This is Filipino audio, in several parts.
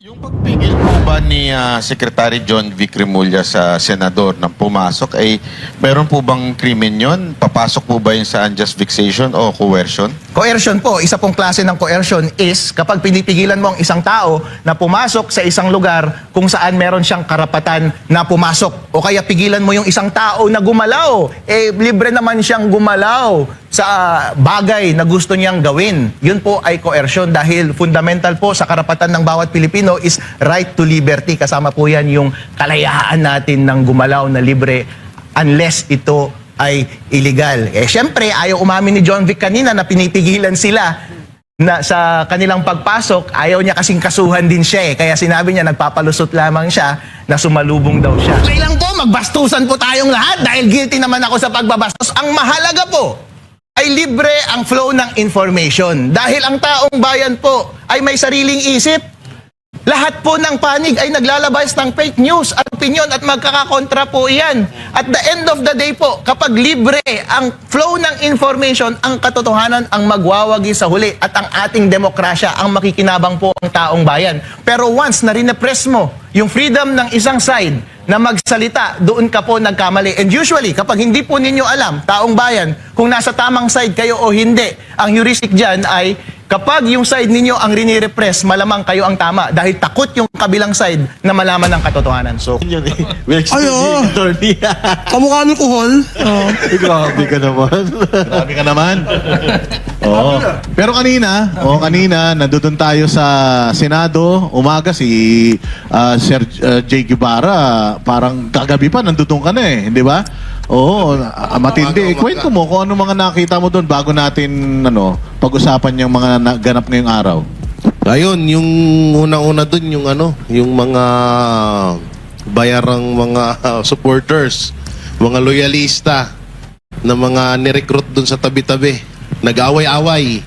Yung pagpigil po ba ni Secretary John Vic Remulla sa senador nang pumasok ay meron po bang krimen yon? Papasok po ba yun sa unjust vexation o coercion? Coercion po, isa pong klase ng coercion is kapag pinipigilan mo ang isang tao na pumasok sa isang lugar kung saan meron siyang karapatan na pumasok. O kaya pigilan mo yung isang tao na gumalaw. Libre naman siyang gumalaw sa bagay na gusto niyang gawin. Yun po ay coercion dahil fundamental po sa karapatan ng bawat Pilipino is right to liberty. Kasama po yan yung kalayaan natin ng gumalaw na libre unless ito ay illegal. Siyempre, ayaw umamin ni John Vic kanina na pinipigilan sila na sa kanilang pagpasok. Ayaw niya kasing kasuhan din siya Kaya sinabi niya, nagpapalusot lamang siya na sumalubong daw siya. Okay lang po, magbastusan po tayong lahat dahil guilty naman ako sa pagbabastos. Ang mahalaga po ay libre ang flow ng information. Dahil ang taong bayan po ay may sariling isip. Lahat po ng panig ay naglalabas ng fake news at opinion at magkakakontra po iyan. At the end of the day po, kapag libre ang flow ng information, ang katotohanan ang magwawagi sa huli at ang ating demokrasya ang makikinabang po ang taong bayan. Pero once na rinepress mo yung freedom ng isang side na magsalita, doon ka po nagkamali. And usually, kapag hindi po ninyo alam, taong bayan, kung nasa tamang side kayo o hindi, ang heuristic dyan ay kapag yung side ninyo ang rinirepress, malamang kayo ang tama dahil takot yung kabilang side na malaman ng katotohanan. So, Yun eh. May Ayo. attorney. Kamukha ng kuhol. Grabe ka naman. Grabe ka naman. Oo. Pero kanina, nandun tayo sa Senado, umaga si Sir Jay Guevara, parang kagabi pa, nandun ka na hindi ba? Oo, matindi. Kwento mo kung ano mga nakita mo doon bago natin pag-usapan yung mga ganap ngayong araw. Ayun, yung unang-una doon, yung mga bayarang mga supporters, mga loyalista na mga nirecruit doon sa tabi-tabi. Nag-away-away.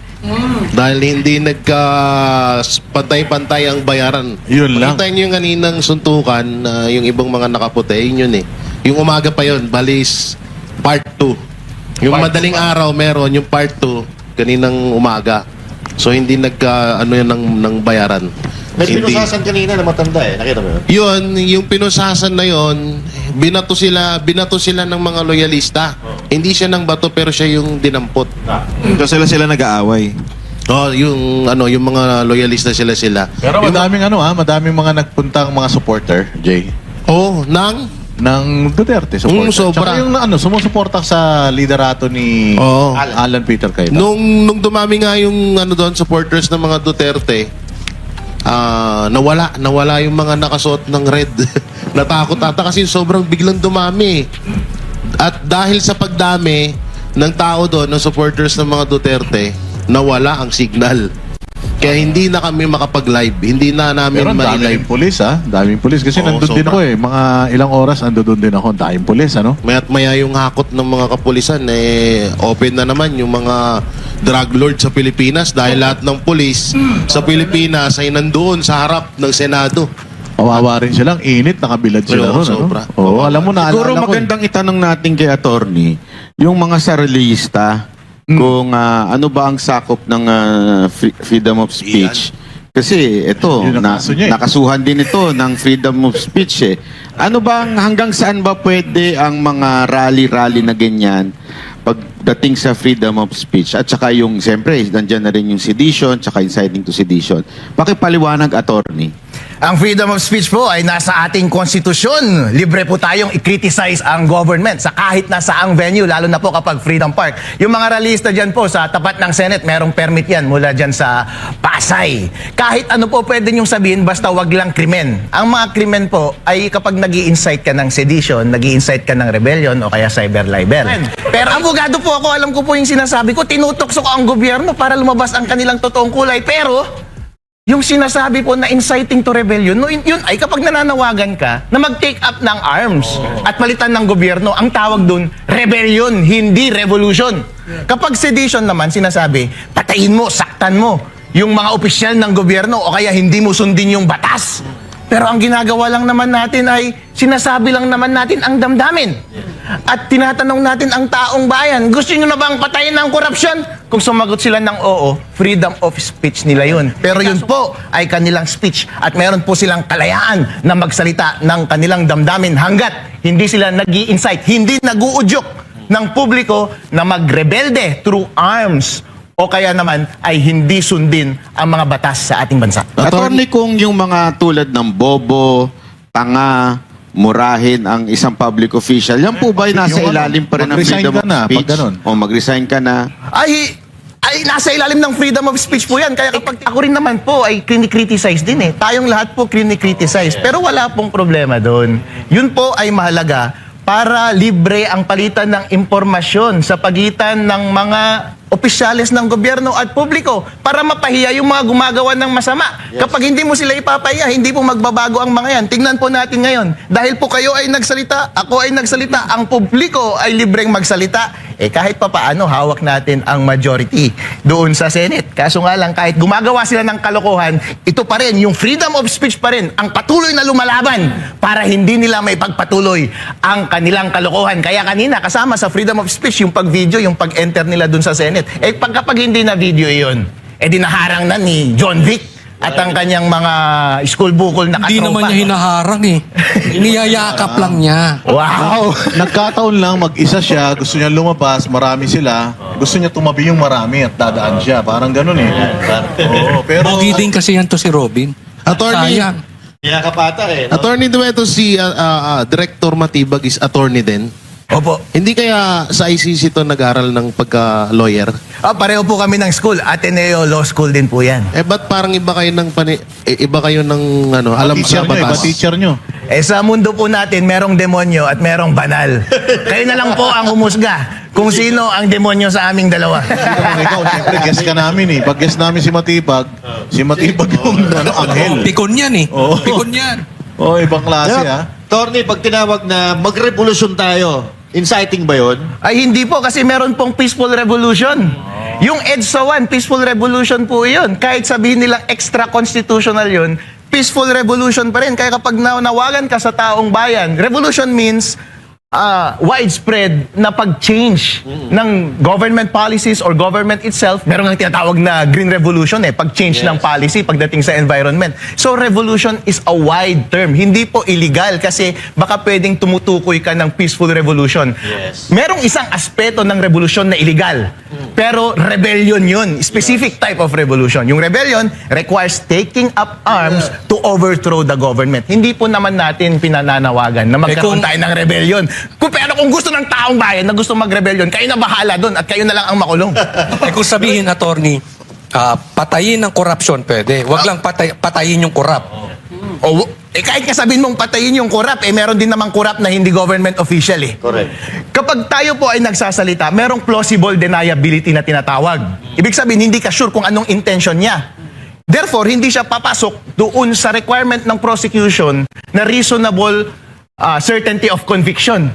Dahil hindi nagka-pantay-pantay ang bayaran. Yun lang. Makita niyo yung kaninang suntukan, yung ibang mga nakaputi, yun Yung umaga pa yun, balis part 2. Yung madaling araw meron, yung part 2, kaninang umaga. So hindi yan ng bayaran. May pinusasan kanina na matanda nakita mo yun? Yun, yung pinusasan na yun, binato sila ng mga loyalista. Hindi siya ng bato pero siya yung dinampot. So sila nag-aaway. Oh, yung mga loyalista sila. Pero madaming mga nagpuntang mga supporter, Jay, Oh, ng Duterte supporter. Sobra. Tsaka yung sumusuporta sa liderato ni Oo. Alan Peter Cayetano. nung dumami nga yung doon supporters ng mga Duterte, nawala yung mga nakasuot ng red. Natakot ata kasi sobrang biglang dumami. At dahil sa pagdami ng tao doon, ng supporters ng mga Duterte, nawala ang signal. Kaya hindi na kami makapag-live. Hindi na namin Pero ang daming ma-live. pulis, Daming pulis. Kasi Oo, nandun din sobra. ako Mga ilang oras nandun din ako. Ang daming pulis, Maya't maya yung hakot ng mga kapulisan, open na naman yung mga drug lord sa Pilipinas dahil lahat ng pulis sa Pilipinas ay nandoon sa harap ng Senado. Kawawa rin silang init, nakabilad sila Oo, ron. sobra. Oo, alam mo, naalala Siguro ko. magandang itanong natin kay attorney, yung mga sarilista, kung ano ba ang sakop ng freedom of speech. Kasi ito, Yun ang kaso niya nakasuhan din ito ng freedom of speech Ano bang, hanggang saan ba pwede ang mga rally-rally na ganyan pagdating sa freedom of speech? At saka yung, siyempre, nandyan na rin yung sedition, tsaka inciting to sedition. Pakipaliwanag, attorney. ang freedom of speech po ay nasa ating konstitusyon. Libre po tayong i-criticize ang government sa kahit na saang venue, lalo na po kapag Freedom Park. Yung mga rallyista dyan po sa tapat ng Senate, merong permit yan mula dyan sa Pasay. Kahit ano po pwede niyong sabihin, basta wag lang krimen. Ang mga krimen po ay kapag nag-i-incite ka ng sedition, nag-i-incite ka ng rebellion o kaya cyber libel. Pero abogado po ako, alam ko po yung sinasabi ko, tinutokso ko ang gobyerno para lumabas ang kanilang totoong kulay. Pero yung sinasabi po na inciting to rebellion, yun ay kapag nananawagan ka na mag-take up ng arms at palitan ng gobyerno, ang tawag dun, rebellion, hindi revolution. Kapag sedition naman, sinasabi, patayin mo, saktan mo yung mga opisyal ng gobyerno o kaya hindi mo sundin yung batas. Pero ang ginagawa lang naman natin ay sinasabi lang naman natin ang damdamin. At tinatanong natin ang taong bayan, gusto nyo na bang patayin ang korupsyon? Kung sumagot sila ng oo, freedom of speech nila yun. Pero yun po ay kanilang speech at meron po silang kalayaan na magsalita ng kanilang damdamin hanggat hindi sila nag-i-incite, hindi nag-uudyok ng publiko na magrebelde through arms o kaya naman ay hindi sundin ang mga batas sa ating bansa. Attorney, kung yung mga tulad ng bobo, tanga, murahin ang isang public official, yan po ba ay nasa Yung ano, ilalim pa rin ng mag-resign freedom ka of na, pag speech? ganun. O mag-resign ka na? Ay nasa ilalim ng freedom of speech po yan. Kaya kapag ako rin naman po ay krinikriticize din eh. Tayong lahat po krinikriticize. Pero wala pong problema doon. Yun po ay mahalaga para libre ang palitan ng impormasyon sa pagitan ng mga opisyales ng gobyerno at publiko para mapahiya yung mga gumagawa ng masama. Kapag hindi mo sila ipapahiya, hindi po magbabago ang mga yan. Tingnan po natin ngayon. Dahil po kayo ay nagsalita, ako ay nagsalita, ang publiko ay libreng magsalita, kahit pa paano hawak natin ang majority doon sa Senate. Kaso nga lang, kahit gumagawa sila ng kalokohan, ito pa rin, yung freedom of speech pa rin, ang patuloy na lumalaban para hindi nila may pagpatuloy ang kanilang kalokohan. Kaya kanina, kasama sa freedom of speech, yung pag-video, yung pag-enter nila doon sa Senate. Kapag hindi na video yun, dinaharang na ni John Vic at ang kanyang mga school bukol na Hindi naman niya hinaharang eh. Niyayakap lang niya. Wow! Nagkataon lang, mag-isa siya, gusto niya lumabas, marami sila, gusto niya tumabi yung marami at dadaan siya. Parang ganun eh. Oo, pero... Pogi din kasi yan to si Robin. Attorney, Sayang. Kaya kapata eh. No? Attorney Dueto, si Director Matibag is attorney din. Opo. Hindi kaya sa ICC to nag-aral ng pagka-lawyer? Pareho po kami ng school. Ateneo Law School din po yan. Ba't parang iba kayo ng iba kayo ng alam teacher sa nyo, iba batas? teacher nyo. Sa mundo po natin, merong demonyo at merong banal. Kayo na lang po ang humusga kung sino ang demonyo sa aming dalawa. Hindi naman ikaw, siyempre guest ka namin eh. Pag guest namin si Matibag yung anghel. Pikon yan eh. Oo. Pikon yan. Oh, ibang klase ah. Torny, pag tinawag na magrevolusyon tayo, inciting ba yun? Ay hindi po kasi meron pong peaceful revolution. Yung EDSA 1, peaceful revolution po yun. Kahit sabihin nilang extra-constitutional yun, peaceful revolution pa rin. Kaya kapag nawagan ka sa taong bayan, revolution means widespread na pag-change ng government policies or government itself. Meron nga tinatawag na green revolution pag-change ng policy pagdating sa environment. So revolution is a wide term. Hindi po illegal kasi baka pwedeng tumutukoy ka ng peaceful revolution. Yes. Merong isang aspeto ng revolution na illegal. Pero rebellion yun. Specific type of revolution. Yung rebellion requires taking up arms to overthrow the government. Hindi po naman natin pinananawagan na magkaroon tayo ng rebellion. Pero kung gusto ng taong bayan na gusto mag-rebellion, kayo na bahala doon at kayo na lang ang makulong. Kung sabihin, attorney, patayin ng korupsyon pwede. Huwag lang patayin yung korap. Kahit sabihin mong patayin yung korap, meron din namang korap na hindi government official Correct. Kapag tayo po ay nagsasalita, merong plausible deniability na tinatawag. Ibig sabihin, hindi ka sure kung anong intention niya. Therefore, hindi siya papasok doon sa requirement ng prosecution na reasonable certainty of conviction.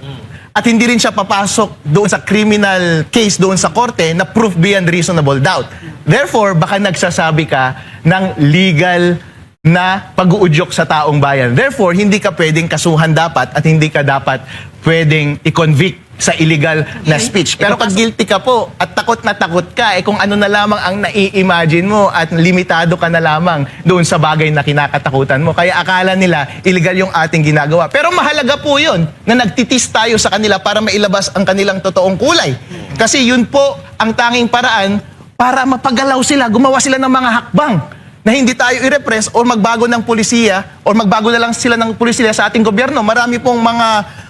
At hindi rin siya papasok doon sa criminal case doon sa korte na proof beyond reasonable doubt. Therefore, baka nagsasabi ka ng legal na pag-uudyok sa taong bayan. Therefore, hindi ka pwedeng kasuhan dapat at hindi ka dapat pwedeng i-convict sa illegal na speech. Pero pag guilty ka po at takot na takot ka, kung ano na lamang ang nai-imagine mo at limitado ka na lamang doon sa bagay na kinakatakutan mo. Kaya akala nila illegal yung ating ginagawa. Pero mahalaga po yun na nagtitis tayo sa kanila para mailabas ang kanilang totoong kulay. Kasi yun po ang tanging paraan para mapagalaw sila, gumawa sila ng mga hakbang na hindi tayo i-repress o magbago ng pulisiya o magbago na lang sila ng pulisiya sa ating gobyerno. Marami pong mga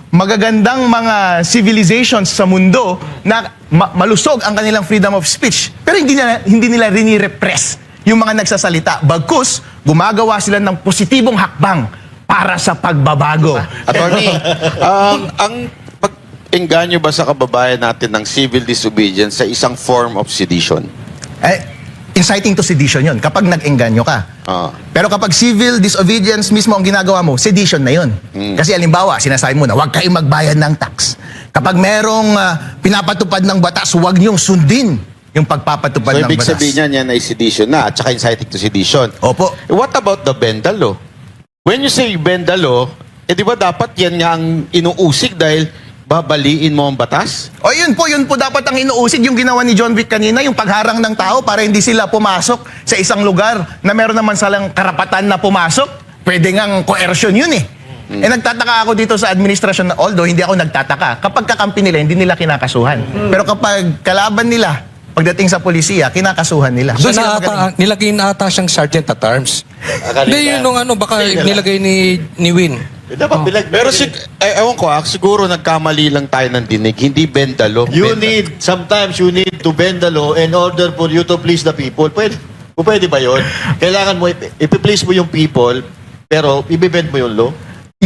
magagandang mga civilizations sa mundo na malusog ang kanilang freedom of speech. Pero hindi nila rini-repress yung mga nagsasalita. Bagkus, gumagawa sila ng positibong hakbang para sa pagbabago. Attorney, ang pag-engganyo ba sa kababayan natin ng civil disobedience sa isang form of sedition? Inciting to sedition yun, kapag nag-engganyo ka. Pero kapag civil disobedience mismo ang ginagawa mo, sedition na yun. Kasi alimbawa, sinasabi mo na huwag kayong magbayad ng tax. Kapag merong pinapatupad ng batas, huwag niyong sundin yung pagpapatupad So, ng ibig batas. sabihin niyan, yan ay sedition na at saka inciting to sedition. Opo. What about the Benda Law? when you say bend the law, di ba dapat yan nga ang inuusig dahil babaliin mo ang batas? O yun po dapat ang inuusig yung ginawa ni John Vic kanina, yung pagharang ng tao para hindi sila pumasok sa isang lugar na meron naman silang karapatan na pumasok. Pwede ngang coercion yun eh. Nagtataka ako dito sa administrasyon, although hindi ako nagtataka. Kapag kakampi nila, hindi nila kinakasuhan. Pero kapag kalaban nila, pagdating sa polisiya, kinakasuhan nila. So, Doon sila magaling. nilagay na ata siyang sergeant at arms. Akala Hindi, yun nung baka nilagay ni Win. Dapat Pero ewan ko, siguro nagkamali lang tayo ng dinig. Hindi bend the law. sometimes you need to bend the law in order for you to please the people. Pwede ba yun? Kailangan mo, ipiplease mo yung people, pero ibibend mo yung law.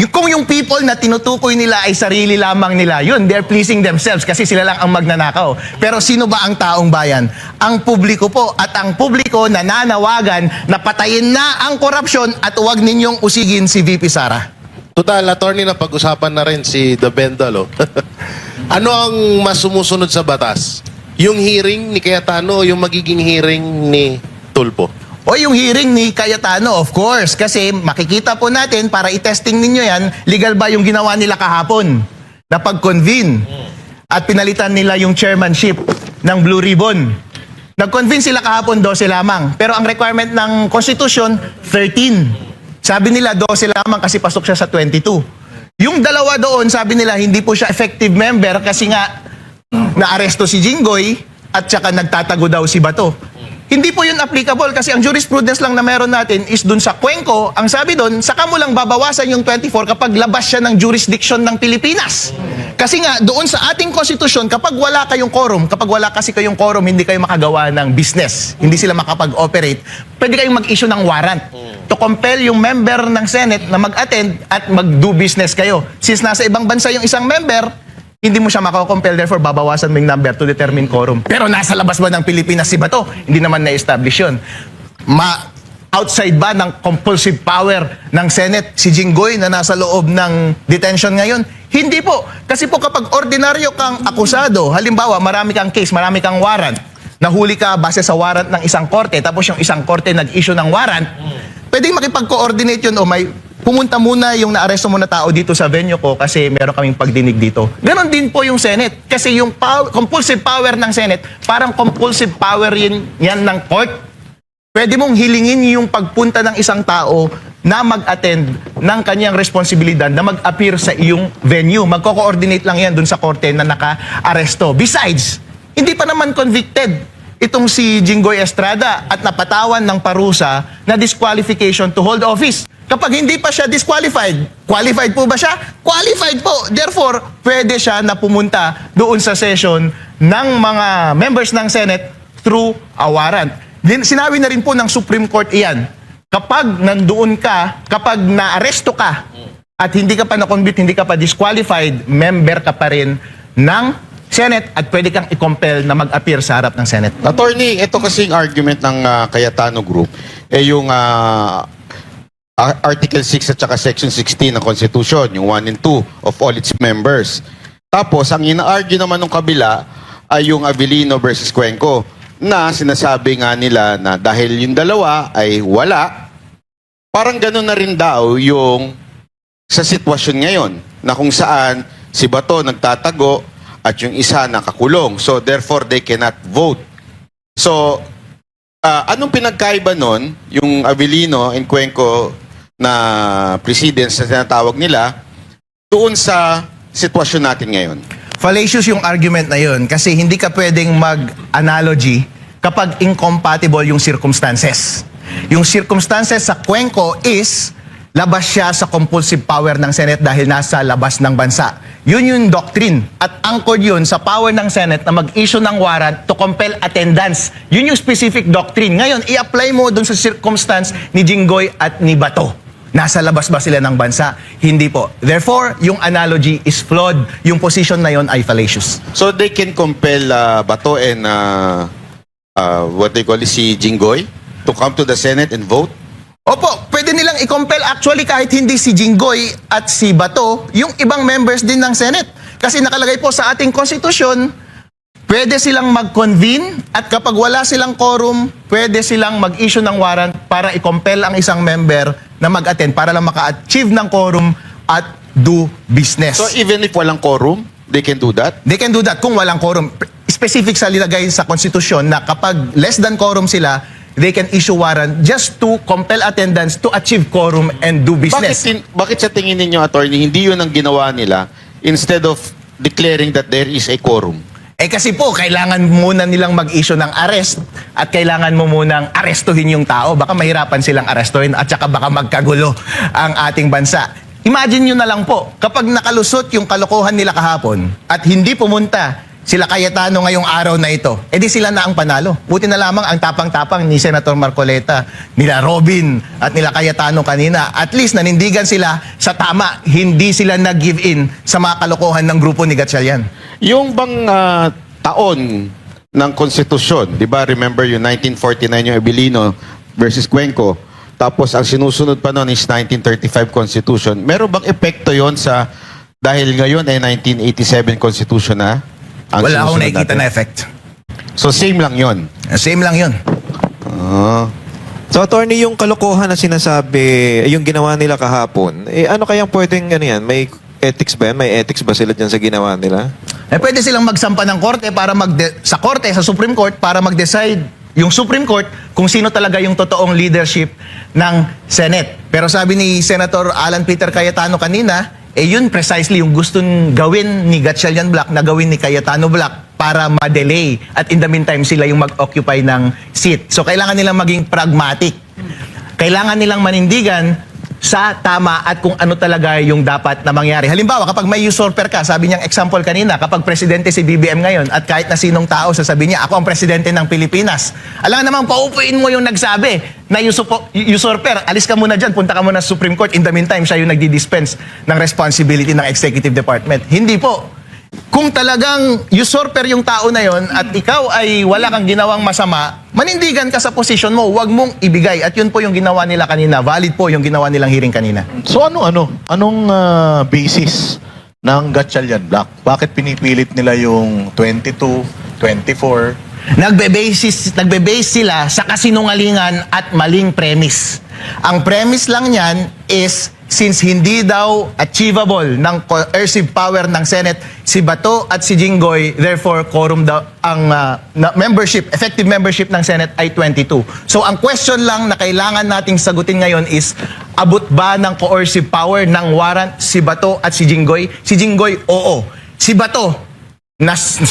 Kung yung people na tinutukoy nila ay sarili lamang nila, yun, they're pleasing themselves kasi sila lang ang magnanakaw. Pero sino ba ang taong bayan? Ang publiko po, at ang publiko nananawagan na patayin na ang korupsyon at huwag ninyong usigin si VP Sara. Total, attorney, na pag-usapan na rin si The Bendalo. Ano ang mas sumusunod sa batas? Yung hearing ni Cayetano o yung magiging hearing ni Tulfo? O yung hearing ni Cayetano, of course, kasi makikita po natin para i-testing ninyo yan, legal ba yung ginawa nila kahapon na pag-convene at pinalitan nila yung chairmanship ng Blue Ribbon. Nag-convene sila kahapon 12 lamang, pero ang requirement ng Constitution 13. Sabi nila 12 lamang kasi pasok siya sa 22. Yung dalawa doon, sabi nila hindi po siya effective member kasi nga naaresto si Jinggoy at saka nagtatago daw si Bato. Hindi po yun applicable kasi ang jurisprudence lang na meron natin is dun sa Cuenco. Ang sabi dun, saka mo lang babawasan yung 24 kapag labas siya ng jurisdiction ng Pilipinas. Kasi nga, doon sa ating konstitusyon, kapag wala kayong quorum, kapag wala kasi kayong quorum, hindi kayo makagawa ng business. Hindi sila makapag-operate. Pwede kayong mag-issue ng warrant to compel yung member ng Senate na mag-attend at mag-do business kayo. Since nasa ibang bansa yung isang member, hindi mo siya makakompel, therefore babawasan mo yung number to determine quorum. Pero nasa labas ba ng Pilipinas si Bato? Hindi naman na-establish yun. Outside ba ng compulsive power ng Senate si Jinggoy na nasa loob ng detention ngayon? Hindi po. Kasi po kapag ordinaryo kang akusado, halimbawa marami kang case, marami kang warrant, nahuli ka base sa warrant ng isang korte, tapos yung isang korte nag-issue ng warrant, pwedeng makipag-coordinate yun o may pumunta muna yung naaresto mo na tao dito sa venue ko kasi meron kaming pagdinig dito. Ganon din po yung Senate. Kasi yung compulsive power ng Senate, parang compulsive power yan ng court. Pwede mong hilingin yung pagpunta ng isang tao na mag-attend ng kanyang responsibilidad na mag-appear sa iyong venue. Magko-coordinate lang yan dun sa korte na naka-aresto. Besides, hindi pa naman convicted itong si Jinggoy Estrada at napatawan ng parusa na disqualification to hold office. Kapag hindi pa siya disqualified, qualified po ba siya? Qualified po. Therefore, pwede siya na pumunta doon sa session ng mga members ng Senate through a warrant. Sinabi na rin po ng Supreme Court iyan. Kapag nandoon ka, kapag naaresto ka at hindi ka pa na-convict, hindi ka pa disqualified, member ka pa rin ng Senate at pwede kang i-compel na mag-appear sa harap ng Senate. Attorney, ito kasing argument ng Cayetano Group, yung Article 6 at saka Section 16 ng Constitution, yung 1 and 2 of all its members. Tapos, ang ina-argue naman ng kabila ay yung Avellino versus Cuenco na sinasabi nga nila na dahil yung dalawa ay wala, parang gano'n na rin daw yung sa sitwasyon ngayon na kung saan si Bato nagtatago at yung isa nakakulong. So, therefore, they cannot vote. So, anong pinagkaiba nun, yung Avellino and Cuenco na precedents na tinatawag nila, doon sa sitwasyon natin ngayon? Fallacious yung argument na yun kasi hindi ka pwedeng mag-analogy kapag incompatible yung circumstances. Yung circumstances sa Cuenco is labas siya sa compulsive power ng Senate dahil nasa labas ng bansa. Yun yung doctrine. At anchored yun sa power ng Senate na mag-issue ng warrant to compel attendance. Yun yung specific doctrine. Ngayon, i-apply mo dun sa circumstance ni Jinggoy at ni Bato. Nasa labas ba sila ng bansa? Hindi po. Therefore, yung analogy is flawed. Yung position na yun ay fallacious. So they can compel Bato and what they call it, si Jinggoy to come to the Senate and vote? Opo, pwede nilang i-compel actually kahit hindi si Jinggoy at si Bato, yung ibang members din ng Senate. Kasi nakalagay po sa ating konstitusyon, pwede silang mag-convene at kapag wala silang quorum, pwede silang mag-issue ng warrant para i-compel ang isang member na mag-attend para lang maka-achieve ng quorum at do business. So even if walang quorum, they can do that? They can do that kung walang quorum. Specific sa linagay sa konstitusyon na kapag less than quorum sila, they can issue warrant just to compel attendance to achieve quorum and do business. Bakit sa tingin ninyo, attorney, hindi yun ang ginawa nila instead of declaring that there is a quorum? Kasi po, kailangan muna nilang mag-issue ng arrest at kailangan mo munang arestuhin yung tao. Baka mahirapan silang arestuhin at saka baka magkagulo ang ating bansa. Imagine nyo na lang po, kapag nakalusot yung kalokohan nila kahapon at hindi pumunta sila Cayetano ngayong araw na ito, edi sila na ang panalo. Buti na lamang ang tapang-tapang ni Senator Marcoleta, nila Robin at nila Cayetano kanina. At least nanindigan sila sa tama, hindi sila nag-give in sa mga kalokohan ng grupo ni Gatchalian. Yung bang taon ng konstitusyon, di ba, remember yung 1949 yung Abilino versus Cuenco, tapos ang sinusunod pa noon is 1935 Constitution. Meron bang epekto yon sa, dahil ngayon ay 1987 Constitution na? Ang Wala akong sinusunod nakikita natin? na effect. So same lang yon. Same lang yun. So, attorney, yung kalokohan na sinasabi, yung ginawa nila kahapon, ano kayang pwedeng, ano yan, may ethics ba yan? May ethics ba sila dyan sa ginawa nila? Pwede silang magsampa ng korte para sa korte, sa Supreme Court, para mag-decide yung Supreme Court kung sino talaga yung totoong leadership ng Senate. Pero sabi ni Senator Alan Peter Cayetano kanina, yun precisely yung gustong gawin ni Gatchalian Black na gawin ni Cayetano Black para ma-delay at in the meantime sila yung mag-occupy ng seat. So kailangan nilang maging pragmatic. Kailangan nilang manindigan sa tama at kung ano talaga yung dapat na mangyari. Halimbawa, kapag may usurper ka, sabi niyang example kanina, kapag presidente si BBM ngayon at kahit na sinong tao sasabihin niya, ako ang presidente ng Pilipinas. Alam naman, paupuin mo yung nagsabi na usurper, alis ka muna dyan, punta ka muna sa Supreme Court. In the meantime, siya yung nagdi-dispense ng responsibility ng Executive Department. Hindi po. Kung talagang usurper yung tao na yon at ikaw ay wala kang ginawang masama, manindigan ka sa posisyon mo, huwag mong ibigay. At yun po yung ginawa nila kanina. Valid po yung ginawa nilang hearing kanina. So anong basis ng Gatchalian Black? Bakit pinipilit nila yung 22, 24? Nagbe-base sila sa kasinungalingan at maling premise. Ang premise lang niyan is since hindi daw achievable ng coercive power ng Senate si Bato at si Jinggoy, therefore quorum daw ang effective membership ng Senate ay 22. So ang question lang na kailangan nating sagutin ngayon is abot ba ng coercive power ng warrant si Bato at si Jinggoy? Si Jinggoy, oo. Si Bato,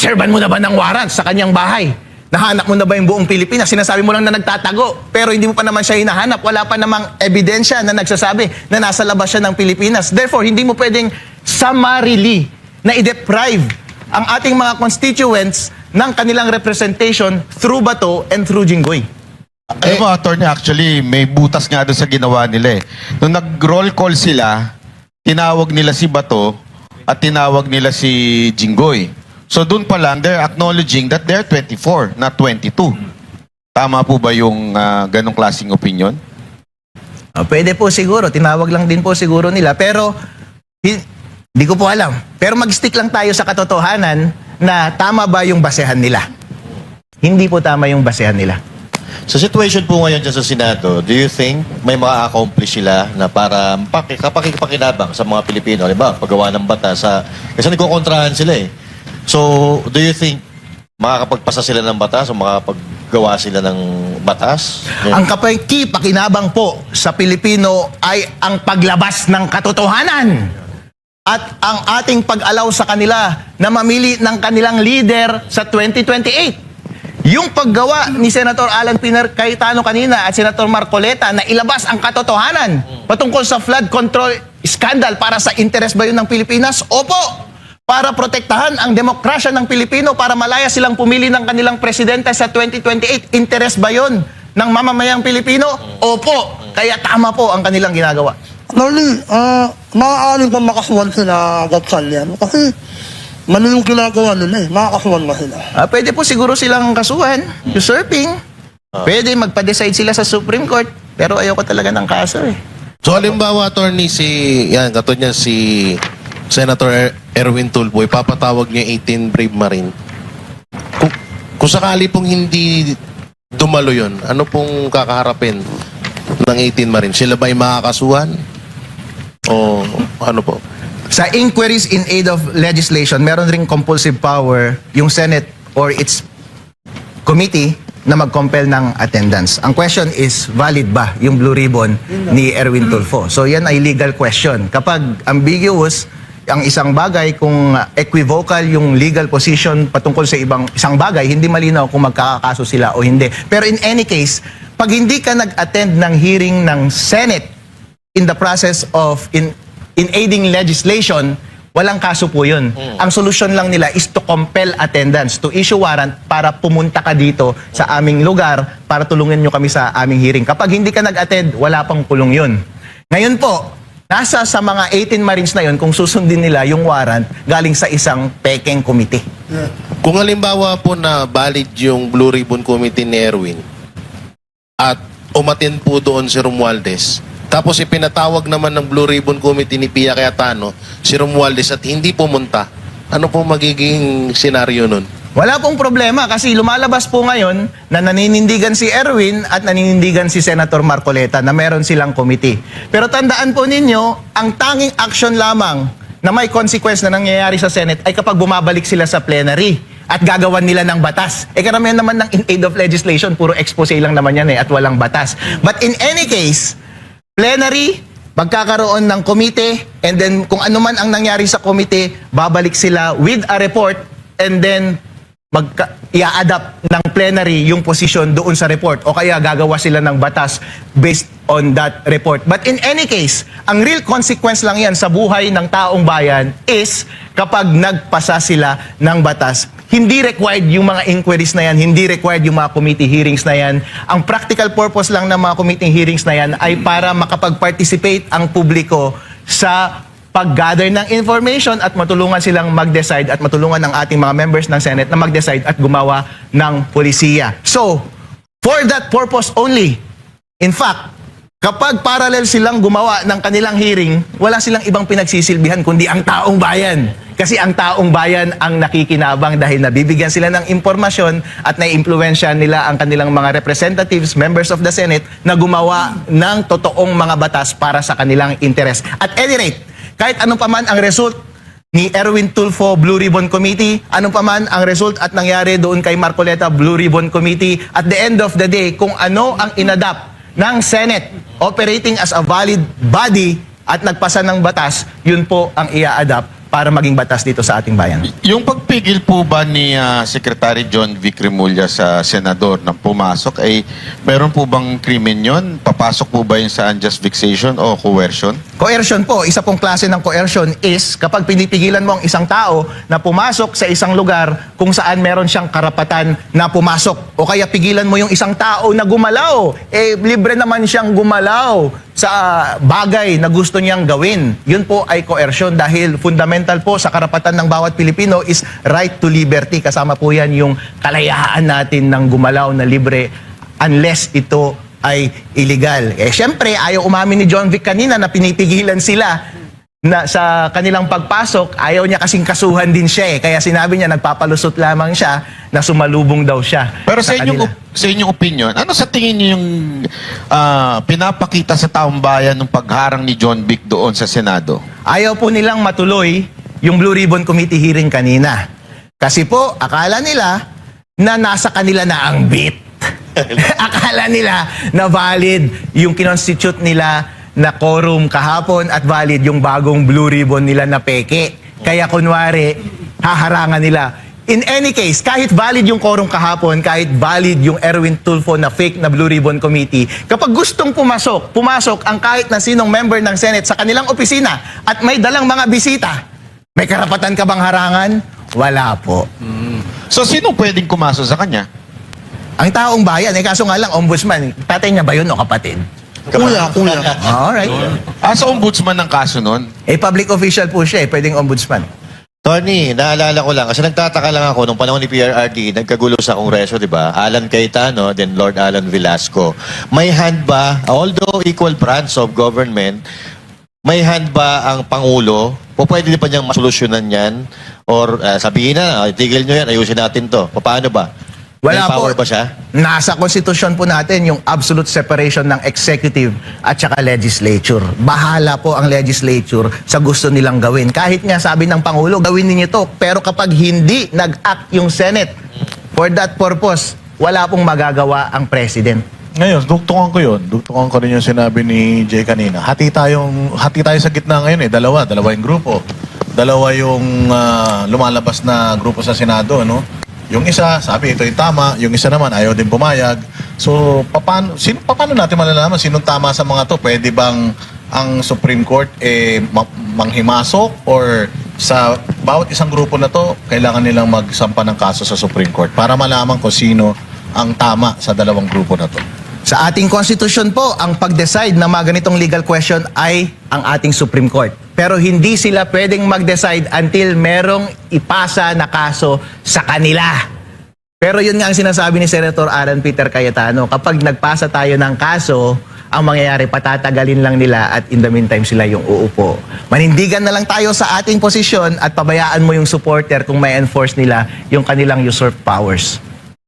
serban mo na ba ng warrant sa kanyang bahay? Nahanap mo na ba yung buong Pilipinas? Sinasabi mo lang na nagtatago, pero hindi mo pa naman siya hinahanap. Wala pa namang ebidensya na nagsasabi na nasa labas siya ng Pilipinas. Therefore, hindi mo pwedeng summarily na i-deprive ang ating mga constituents ng kanilang representation through Bato and through Jinggoy. Alam mo, attorney, actually, may butas nga doon sa ginawa nila eh. Nung nag-roll call sila, tinawag nila si Bato at tinawag nila si Jinggoy. So doon pa lang, they're acknowledging that they're 24, not 22. Tama po ba yung ganong klaseng opinion? Pwede po siguro, tinawag lang din po siguro nila. Pero, hindi ko po alam. Pero mag-stick lang tayo sa katotohanan na tama ba yung basehan nila. Hindi po tama yung basehan nila. Sa situation po ngayon dyan sa Senado, do you think may ma-accomplish sila na para kapakipakinabang sa mga Pilipino? Diba? Paggawa ng batas. Kasi nagkukontrahan sila eh. So, do you think makakapagpasa sila ng batas o makakapaggawa sila ng batas? Ang kapakipakinabang po sa Pilipino ay ang paglabas ng katotohanan at ang ating pag-alaw sa kanila na mamili ng kanilang leader sa 2028. Yung paggawa ni Senator Alan Peter Cayetano kanina at Senator Marcoleta na ilabas ang katotohanan patungkol sa flood control scandal para sa interes ba yun ng Pilipinas? Opo! Para protektahan ang demokrasya ng Pilipino, para malaya silang pumili ng kanilang presidente sa 2028. Interes ba yun ng mamamayang Pilipino? Opo. Kaya tama po ang kanilang ginagawa. Attorney, maaaring ba makasuhan sila Gatchalian? Kasi mali yung ginagawa nila eh. Makakasuhan ba sila? Pwede po siguro silang kasuhan, usurping. Pwede magpa-decide sila sa Supreme Court. Pero ayoko talaga ng kaso eh. So halimbawa, attorney, katulad niya si Senator Erwin Tulfo, ipapatawag niya 18 Brave Marine. Kung sakali pong hindi dumalo yun, ano pong kakaharapin ng 18 Marines? Sila ba ay makakasuhan? O ano po? Sa inquiries in aid of legislation, meron ring compulsive power yung Senate or its committee na mag-compel ng attendance. Ang question is, valid ba yung blue ribbon ni Erwin Tulfo? So yan ay legal question. Kapag ambiguous ang isang bagay, kung equivocal yung legal position patungkol sa isang bagay, hindi malinaw kung magkakakaso sila o hindi. Pero in any case, pag hindi ka nag-attend ng hearing ng Senate in the process of in aiding legislation, walang kaso po yun. Ang solusyon lang nila is to compel attendance, to issue warrant para pumunta ka dito sa aming lugar para tulungan nyo kami sa aming hearing. Kapag hindi ka nag-attend, wala pang kulong yun. Ngayon po, nasa sa mga 18 Marines na yun kung susundin nila yung warrant galing sa isang pekeng committee. Kung halimbawa po na valid yung Blue Ribbon Committee ni Erwin at umatin po doon si Romualdez, tapos ipinatawag naman ng Blue Ribbon Committee ni Pia Cayetano si Romualdez at hindi pumunta, ano po magiging senaryo nun? Wala pong problema kasi lumalabas po ngayon na naninindigan si Erwin at naninindigan si Senator Marcoleta na meron silang committee. Pero tandaan po ninyo, ang tanging action lamang na may consequence na nangyayari sa Senate ay kapag bumabalik sila sa plenary at gagawan nila ng batas. Karamihan naman ng in aid of legislation, puro expose lang naman yan at walang batas. But in any case, plenary, magkakaroon ng komite, and then kung ano man ang nangyari sa komite, babalik sila with a report, and then i-adapt ng plenary yung position doon sa report, o kaya gagawa sila ng batas based on that report. But in any case, ang real consequence lang yan sa buhay ng taong bayan is kapag nagpasa sila ng batas. Hindi required yung mga inquiries na yan, hindi required yung mga committee hearings na yan. Ang practical purpose lang ng mga committee hearings na yan ay para makapag-participate ang publiko sa pag-gather ng information at matulungan silang mag-decide at matulungan ng ating mga members ng Senate na mag-decide at gumawa ng polisiya. So, for that purpose only, in fact, kapag parallel silang gumawa ng kanilang hearing, wala silang ibang pinagsisilbihan kundi ang taong bayan. Kasi ang taong bayan ang nakikinabang dahil nabibigyan sila ng impormasyon at naiimpluwensyahan nila ang kanilang mga representatives, members of the Senate, na gumawa ng totoong mga batas para sa kanilang interes. At any rate, kahit anong paman ang result ni Erwin Tulfo Blue Ribbon Committee, anong paman ang result at nangyari doon kay Marcoleta Blue Ribbon Committee, at the end of the day, kung ano ang inadapt ng Senate operating as a valid body at nagpasa ng batas, yun po ang ia-adapt para maging batas dito sa ating bayan. Yung pagpigil po ba ni Secretary John Vic Remulla sa senador na pumasok, ay meron po bang krimen yun? Papasok po ba yun sa unjust vexation o coercion? Coercion po, isa pong klase ng coercion is kapag pinipigilan mo ang isang tao na pumasok sa isang lugar kung saan meron siyang karapatan na pumasok. O kaya pigilan mo yung isang tao na gumalaw. Libre naman siyang gumalaw sa bagay na gusto niyang gawin. Yun po ay coercion dahil fundamental po sa karapatan ng bawat Pilipino is right to liberty. Kasama po yan yung kalayaan natin ng gumalaw na libre unless ito ay illegal. Siyempre, ayaw umamin ni John Vic kanina na pinipigilan sila na sa kanilang pagpasok. Ayaw niya kasing kasuhan din siya Kaya sinabi niya, nagpapalusot lamang siya na sumalubong daw siya. Pero sa kanila. inyong opinion, ano sa tingin niyo yung pinapakita sa taong bayan ng pagharang ni John Vic doon sa Senado? Ayaw po nilang matuloy yung Blue Ribbon Committee hearing kanina. Kasi po, akala nila na nasa kanila na ang beat. Akala nila na valid yung kinonstitute nila na quorum kahapon at valid yung bagong Blue Ribbon nila na peke. Kaya kunwari, haharangan nila. In any case, kahit valid yung quorum kahapon, kahit valid yung Erwin Tulfo na fake na Blue Ribbon Committee, kapag gustong pumasok ang kahit na sinong member ng Senate sa kanilang opisina at may dalang mga bisita, may karapatan ka bang harangan? Wala po. So, sino pwedeng kumaso sa kanya? Ang taong bayan, kaso nga lang, ombudsman, tatay niya ba yun o kapatid? Kuya. Alright. Sa ombudsman ng kaso nun? Public official po siya, pwedeng ombudsman. Tony, naalala ko lang, kasi nagtataka lang ako, nung panahon ni PRRD, nagkagulo sa Kongreso, di ba? Alan Cayetano, then Lord Alan Velasco. May hand ba, although equal branch of government, may hand ba ang Pangulo? O pwede din pa niyang masolusyonan yan? Or sabihin na, tigil nyo yan, ayusin natin to. Paano ba? Wala May power po. ba siya? Nasa konstitusyon po natin yung absolute separation ng executive at saka legislature. Bahala po ang legislature sa gusto nilang gawin. Kahit nga sabi ng Pangulo, gawin ninyo to. Pero kapag hindi nag-act yung Senate for that purpose, wala pong magagawa ang President. Ngayon, dugtungan ko yun. Dugtungan ko rin yung sinabi ni Jay kanina. Hati tayo sa gitna ngayon eh. Dalawa yung grupo. Dalawa yung lumalabas na grupo sa Senado, no? Yung isa, sabi ito yung tama. Yung isa naman, ayaw din pumayag. So, paano natin malalaman sinong tama sa mga to? Pwede bang ang Supreme Court manghimasok or sa bawat isang grupo na to, kailangan nilang magsampa ng kaso sa Supreme Court para malaman kung sino ang tama sa dalawang grupo na to? Sa ating konstitusyon po, ang pag-decide na mga ganitong legal question ay ang ating Supreme Court. Pero hindi sila pwedeng mag-decide until merong ipasa na kaso sa kanila. Pero yun nga ang sinasabi ni Senator Alan Peter Cayetano, kapag nagpasa tayo ng kaso, ang mangyayari, patatagalin lang nila at in the meantime sila yung uupo. Manindigan na lang tayo sa ating posisyon at pabayaan mo yung supporter kung may enforce nila yung kanilang usurped powers.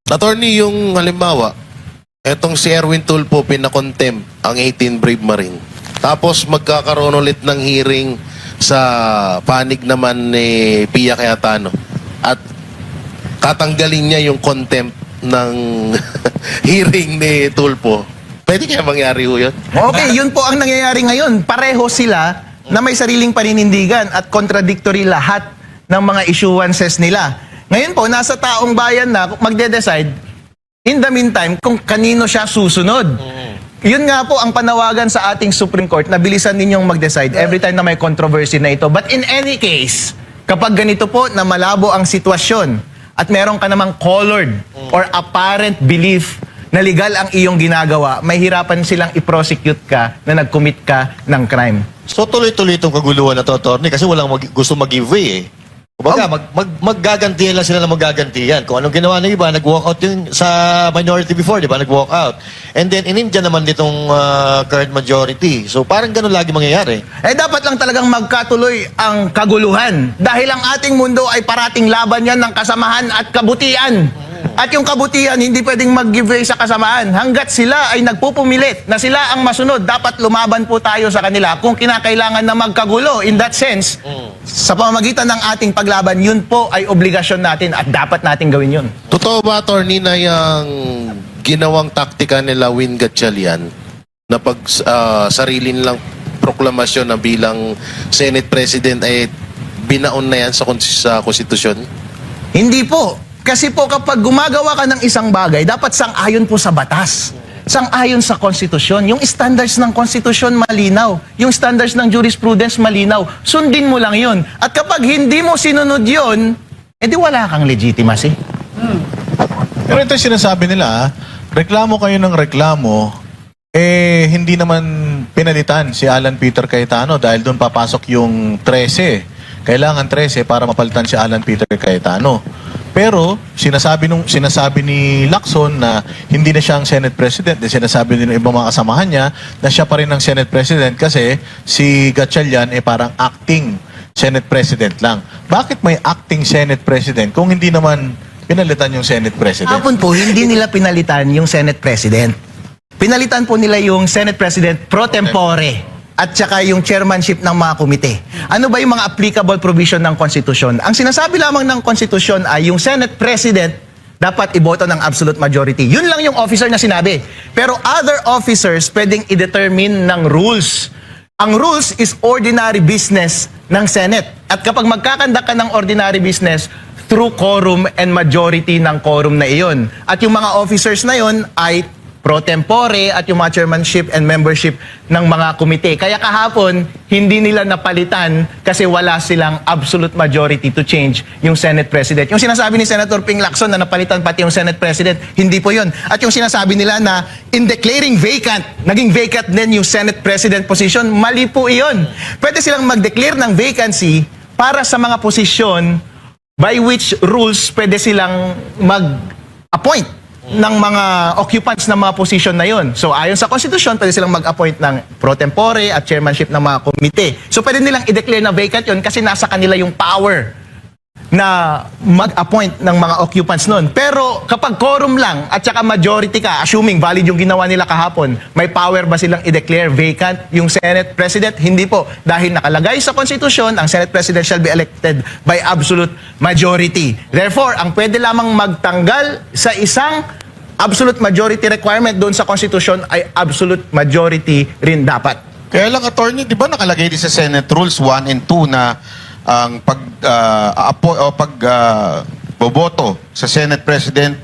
Attorney, yung halimbawa, etong si Erwin Tulfo pinakontempt ang 18 Brave Marine. Tapos magkakaroon ulit ng hearing sa panig naman ni Pia Cayetano. At tatanggalin niya yung contempt ng hearing ni Tulfo. Pwede kaya mangyari ho yun? Okay, yun po ang nangyayari ngayon. Pareho sila na may sariling paninindigan at contradictory lahat ng mga issuances nila. Ngayon po, nasa taong bayan na magde-decide, in the meantime, kung kanino siya susunod. Yun nga po ang panawagan sa ating Supreme Court na bilisan ninyong mag-decide every time na may controversy na ito. But in any case, kapag ganito po na malabo ang sitwasyon at meron ka namang colored or apparent belief na legal ang iyong ginagawa, may hirapan silang i-prosecute ka na nag-commit ka ng crime. So tuloy-tuloy itong kaguluhan na to, attorney, kasi walang gusto mag-giveaway eh. Kumbaga, maggagantihan lang sila na maggagantihan. Kung anong ginawa ng iba, nag-walk out yun sa minority before, di ba? Nag-walk out. And then, in-India naman ditong current majority. So, parang ganun lagi mangyayari. Dapat lang talagang magkatuloy ang kaguluhan. Dahil ang ating mundo ay parating laban yan ng kasamahan at kabutihan. At yung kabutihan, hindi pwedeng mag-give way sa kasamaan. Hanggat sila ay nagpupumilit na sila ang masunod, dapat lumaban po tayo sa kanila kung kinakailangan na magkagulo. In that sense, sa pamamagitan ng ating paglaban, yun po ay obligasyon natin at dapat natin gawin yun. Totoo ba, attorney, na yung ginawang taktika nila Win Gatchalian na pag sarili nilang proklamasyon na bilang Senate President ay binaon na yan sa konstitusyon? Hindi po. Kasi po kapag gumagawa ka ng isang bagay, dapat sang-ayon po sa batas. Sang-ayon sa konstitusyon. Yung standards ng konstitusyon malinaw. Yung standards ng jurisprudence malinaw. Sundin mo lang yun. At kapag hindi mo sinunod yun, edi wala kang legitimacy. Pero ito yung sinasabi nila, reklamo kayo ng reklamo, hindi naman pinalitan si Alan Peter Cayetano dahil doon papasok yung 13. Kailangan 13 para mapalitan si Alan Peter Cayetano. Pero sinasabi ni Lacson na hindi na siya ang Senate President. Sinasabi din ng ibang mga kasamahan niya na siya pa rin ang Senate President kasi si Gatchalian parang acting Senate President lang. Bakit may acting Senate President kung hindi naman pinalitan yung Senate President? Hapon po, hindi nila pinalitan yung Senate President. Pinalitan po nila yung Senate President pro tempore at saka yung chairmanship ng mga komite. Ano ba yung mga applicable provision ng konstitusyon? Ang sinasabi lamang ng konstitusyon ay yung Senate President dapat iboto ng absolute majority. Yun lang yung officer na sinabi. Pero other officers pwedeng i-determine ng rules. Ang rules is ordinary business ng Senate. At kapag magkakandak ka ng ordinary business, through quorum and majority ng quorum na iyon. At yung mga officers na iyon ay pro tempore at yung mga chairmanship and membership ng mga komite. Kaya kahapon, hindi nila napalitan kasi wala silang absolute majority to change yung Senate President. Yung sinasabi ni Senator Ping Lacson na napalitan pati yung Senate President, hindi po yun. At yung sinasabi nila na in declaring vacant, naging vacant din yung Senate President position, mali po iyon. Pwede silang mag-declare ng vacancy para sa mga posisyon by which rules pwede silang mag-appoint ng mga occupants ng mga position na yon. So ayon sa konstitusyon, pwede silang mag-appoint ng pro tempore at chairmanship ng mga komite. So pwede nilang i-declare na vacant yon kasi nasa kanila yung power na mag-appoint ng mga occupants nun. Pero kapag quorum lang at saka majority ka, assuming valid yung ginawa nila kahapon, may power ba silang i-declare vacant yung Senate President? Hindi po. Dahil nakalagay sa konstitusyon, ang Senate President shall be elected by absolute majority. Therefore, ang pwede lamang magtanggal sa isang absolute majority requirement doon sa konstitusyon ay absolute majority rin dapat. Kaya lang, attorney, di ba nakalagay din sa Senate Rules 1 and 2 na ang boboto sa Senate President,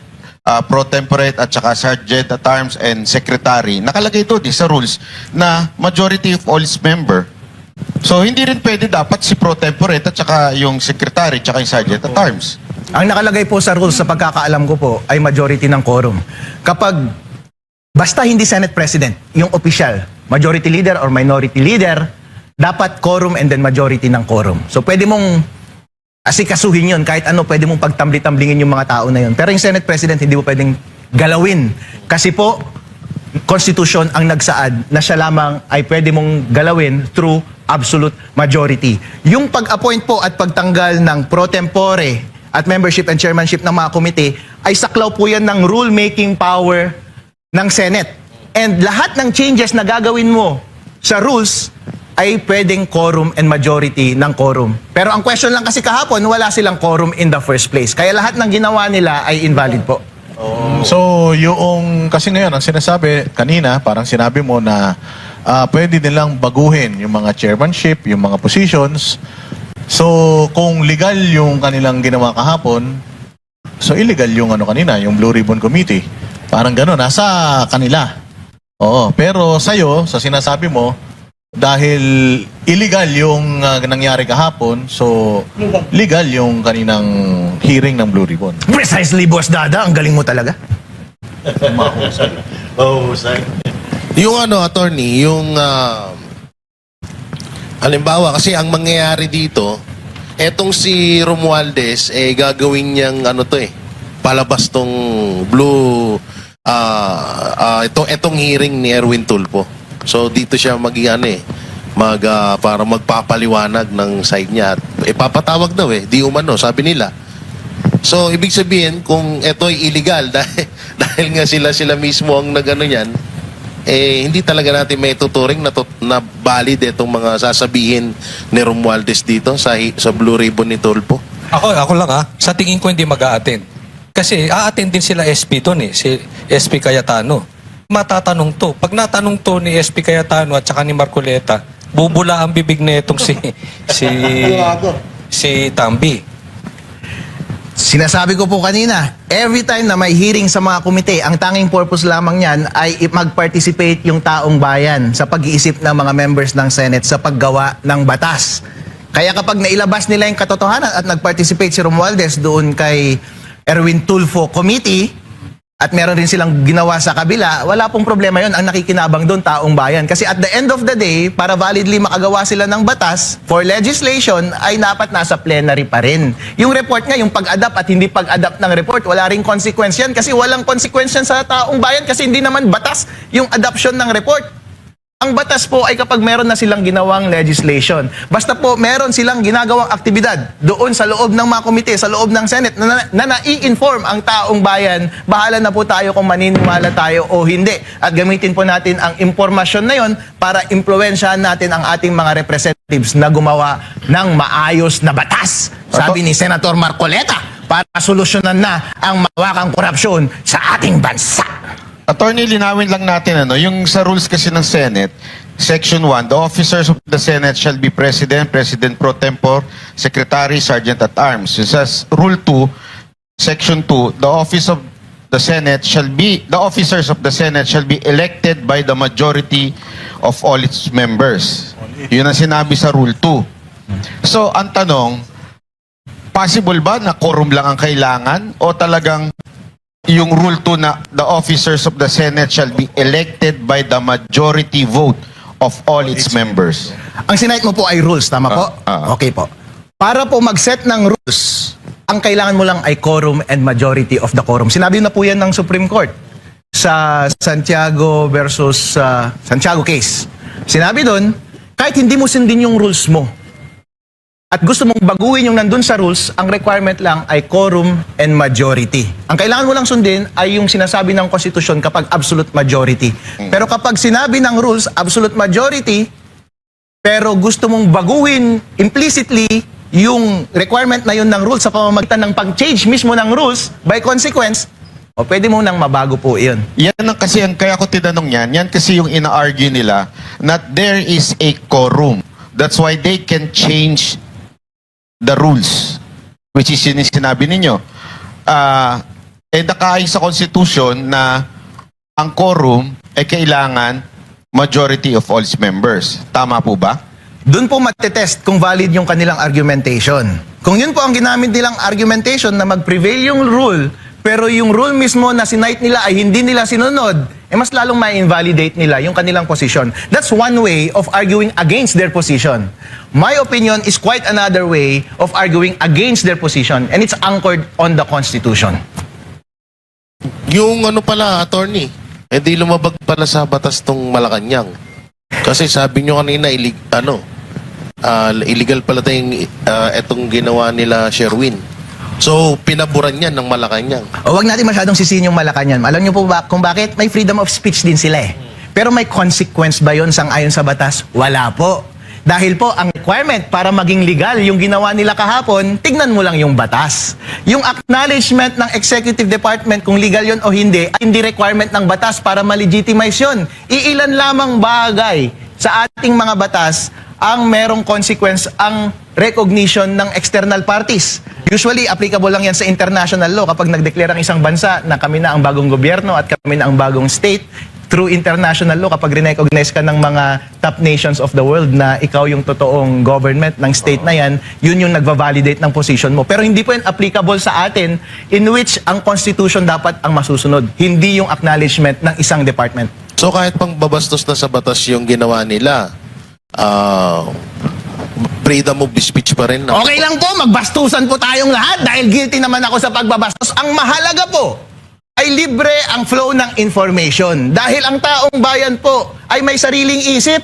pro tempore at saka Sergeant at Arms and Secretary, nakalagay doon sa rules na majority of all its member. So, hindi rin pwede dapat si pro tempore at saka yung Secretary at saka yung Sergeant at Arms. Ang nakalagay po sa rules sa pagkakaalam ko po ay majority ng quorum. Kapag basta hindi Senate President, yung official, majority leader or minority leader, dapat quorum and then majority ng quorum. So pwede mong asikasuhin yun, kahit ano, pwede mong pagtambli-tamblingin yung mga tao na yun. Pero yung Senate President, hindi mo pwedeng galawin. Kasi po, Constitution ang nagsaad na siya lamang ay pwede mong galawin through absolute majority. Yung pag-appoint po at pagtanggal ng pro tempore at membership and chairmanship ng mga komite ay saklaw po yan ng rule-making power ng Senate. And lahat ng changes na gagawin mo sa rules ay pwedeng quorum and majority ng quorum. Pero ang question lang kasi kahapon, wala silang quorum in the first place. Kaya lahat ng ginawa nila ay invalid po. So, yung, kasi ngayon, ang sinasabi kanina, parang sinabi mo na pwede nilang baguhin yung mga chairmanship, yung mga positions. So, kung legal yung kanilang ginawa kahapon, so illegal yung ano kanina, yung Blue Ribbon Committee. Parang gano'n, nasa kanila. Oo, pero sa'yo, sa sinasabi mo, dahil illegal yung nangyari kahapon, so legal yung kaninang hearing ng Blue Ribbon. Precisely, Boss Dada. Ang galing mo talaga. Yung ano, attorney, yung halimbawa, kasi ang mangyayari dito, etong si Romualdez, gagawin niyang ano to palabas tong etong hearing ni Erwin Tulfo. So dito siya para magpapaliwanag ng side niya at ipapatawag daw di umano, sabi nila. So ibig sabihin kung ito ay illegal dahil nga sila mismo ang nagano niyan, hindi talaga natin may tuturing na valid itong mga sasabihin ni Romualdez dito sa Blue Ribbon ni Tulfo. Ako lang sa tingin ko hindi mag-a-attend. Kasi a-attend din sila SP doon si SP Cayetano. Matatanong to. Pag natanong to ni SP Cayetano at saka ni Marcoleta, bubula ang bibig na itong si Tambi. Sinasabi ko po kanina, every time na may hearing sa mga komite, ang tanging purpose lamang yan ay mag-participate yung taong bayan sa pag-iisip ng mga members ng Senate sa paggawa ng batas. Kaya kapag nailabas nila yung katotohanan at nag-participate si Romualdez doon kay Erwin Tulfo Committee, at meron rin silang ginawa sa kabila, wala pong problema yon. Ang nakikinabang doon, taong bayan. Kasi at the end of the day, para validly makagawa sila ng batas for legislation, ay dapat nasa plenary pa rin. Yung report nga, yung pag-adapt at hindi pag-adapt ng report, wala ring consequence yan kasi walang consequence yan sa taong bayan kasi hindi naman batas yung adoption ng report. Ang batas po ay kapag meron na silang ginawang legislation. Basta po meron silang ginagawang aktibidad doon sa loob ng mga komite, sa loob ng Senate na nai-inform ang taong bayan, bahala na po tayo kung maniniwala tayo o hindi. At gamitin po natin ang impormasyon na yon para impluwensyahan natin ang ating mga representatives na gumawa ng maayos na batas. Sabi ni Senator Marcoleta, para solusyonan na ang mawakang korupsyon sa ating bansa. Attorney, linawin lang natin yung sa rules kasi ng Senate, Section 1, the officers of the Senate shall be President, President pro tempore, Secretary, Sergeant at Arms. Sa Rule 2, Section 2, the officers of the Senate shall be elected by the majority of all its members. Yun ang sinabi sa Rule 2. So, ang tanong, possible ba na quorum lang ang kailangan o talagang yung Rule 2 na the officers of the Senate shall be elected by the majority vote of all its members? Ang sinayit mo po ay rules, tama po? Okay po. Para po mag-set ng rules, ang kailangan mo lang ay quorum and majority of the quorum. Sinabi na po yan ng Supreme Court sa Santiago versus Santiago case. Sinabi doon, kahit hindi mo sundin yung rules mo, at gusto mong baguhin yung nandun sa rules, ang requirement lang ay quorum and majority. Ang kailangan mo lang sundin ay yung sinasabi ng konstitusyon kapag absolute majority. Pero kapag sinabi ng rules, absolute majority, pero gusto mong baguhin implicitly yung requirement na yun ng rules sa pamamagitan ng pag-change mismo ng rules, by consequence, o pwede mo nang mabago po yun. Yan ang kasi, kaya ko tinanong yan kasi yung ina-argue nila that there is a quorum. That's why they can change the rules, which is yun yung sinabi ninyo. Nakaayon sa Constitution na ang quorum ay kailangan majority of all its members. Tama po ba? Doon po matetest kung valid yung kanilang argumentation. Kung yun po ang ginamit nilang argumentation na mag-prevail yung rule, pero yung rule mismo na sinight nila ay hindi nila sinunod, mas lalong ma-invalidate nila yung kanilang position. That's one way of arguing against their position. My opinion is quite another way of arguing against their position, and it's anchored on the Constitution. Yung ano pala, attorney, di lumabag pala sa batas tong Malacanang. Kasi sabi nyo kanina, illegal pala itong ginawa nila Sherwin. So, pinaburan yan ng Malacanang. O wag natin masyadong sisihin yung Malacanang. Alam niyo po ba kung bakit? May freedom of speech din sila eh. Pero may consequence ba yun sang-ayon sa batas? Wala po. Dahil po, ang requirement para maging legal yung ginawa nila kahapon, tignan mo lang yung batas. Yung acknowledgement ng executive department kung legal yun o hindi, ay hindi requirement ng batas para ma-legitimize yun. Iilan lamang bagay sa ating mga batas ang merong consequence ang recognition ng external parties. Usually, applicable lang yan sa international law kapag nag-declare ang isang bansa na kami na ang bagong gobyerno at kami na ang bagong state. Through international law, kapag recognize ka ng mga top nations of the world na ikaw yung totoong government ng state na yan, yun yung nagva-validate ng position mo. Pero hindi po yan applicable sa atin in which ang constitution dapat ang masusunod, hindi yung acknowledgement ng isang department. So, kahit pang babastos na sa batas yung ginawa nila, freedom of speech pa rin. Okay lang po, magbastusan po tayong lahat dahil guilty naman ako sa pagbabastos. Ang mahalaga po ay libre ang flow ng information. Dahil ang taong bayan po ay may sariling isip.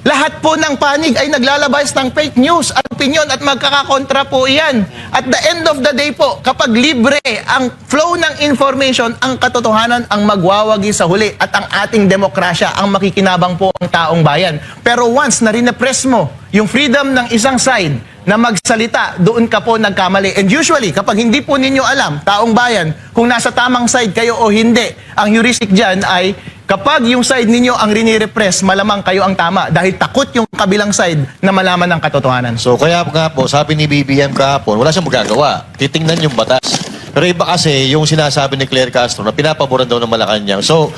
Lahat po ng panig ay naglalabas ng fake news at opinion at magkakakontra po iyan. At the end of the day po, kapag libre ang flow ng information, ang katotohanan ang magwawagi sa huli at ang ating demokrasya ang makikinabang po ang taong bayan. Pero once na rinepress mo yung freedom ng isang side na magsalita, doon ka po nagkamali. And usually, kapag hindi po ninyo alam, taong bayan, kung nasa tamang side kayo o hindi, ang heuristic dyan ay kapag yung side ninyo ang rinirepress, malamang kayo ang tama dahil takot yung kabilang side na malaman ng katotohanan. So kaya nga po, sabi ni BBM kahapon, wala siyang magagawa. Titingnan yung batas. Pero iba kasi yung sinasabi ni Claire Castro na pinapaboran daw ng Malacanang. So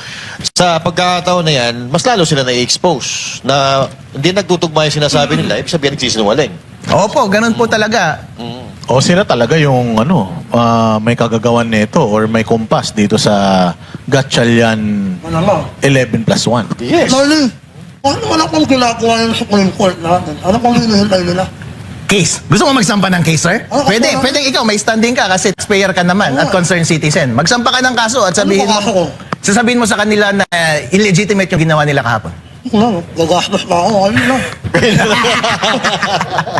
sa pagkakataon na yan, mas lalo sila na-expose na hindi nagtutugma yung sinasabi nila, ibig sabihin nagsisinungaling. Opo, ganun po talaga. O sila talaga yung may kagagawan nito or may kumpas dito sa Gatchalian Ano mo? 11+1. Yes. Lali, ano pang ginagawa yun sa Supreme Court natin? Ano pang hinihintay nila? Case. Gusto mo magsampa ng case, sir? Pwede, pwedeng ikaw, may standing ka kasi taxpayer ka naman at concerned citizen. Magsampa ka ng kaso at sabihin Ano ba kaso ko? sasabihin mo sa kanila na illegitimate yung ginawa nila kahapon. No, gagastos pa ako. Ayun lang.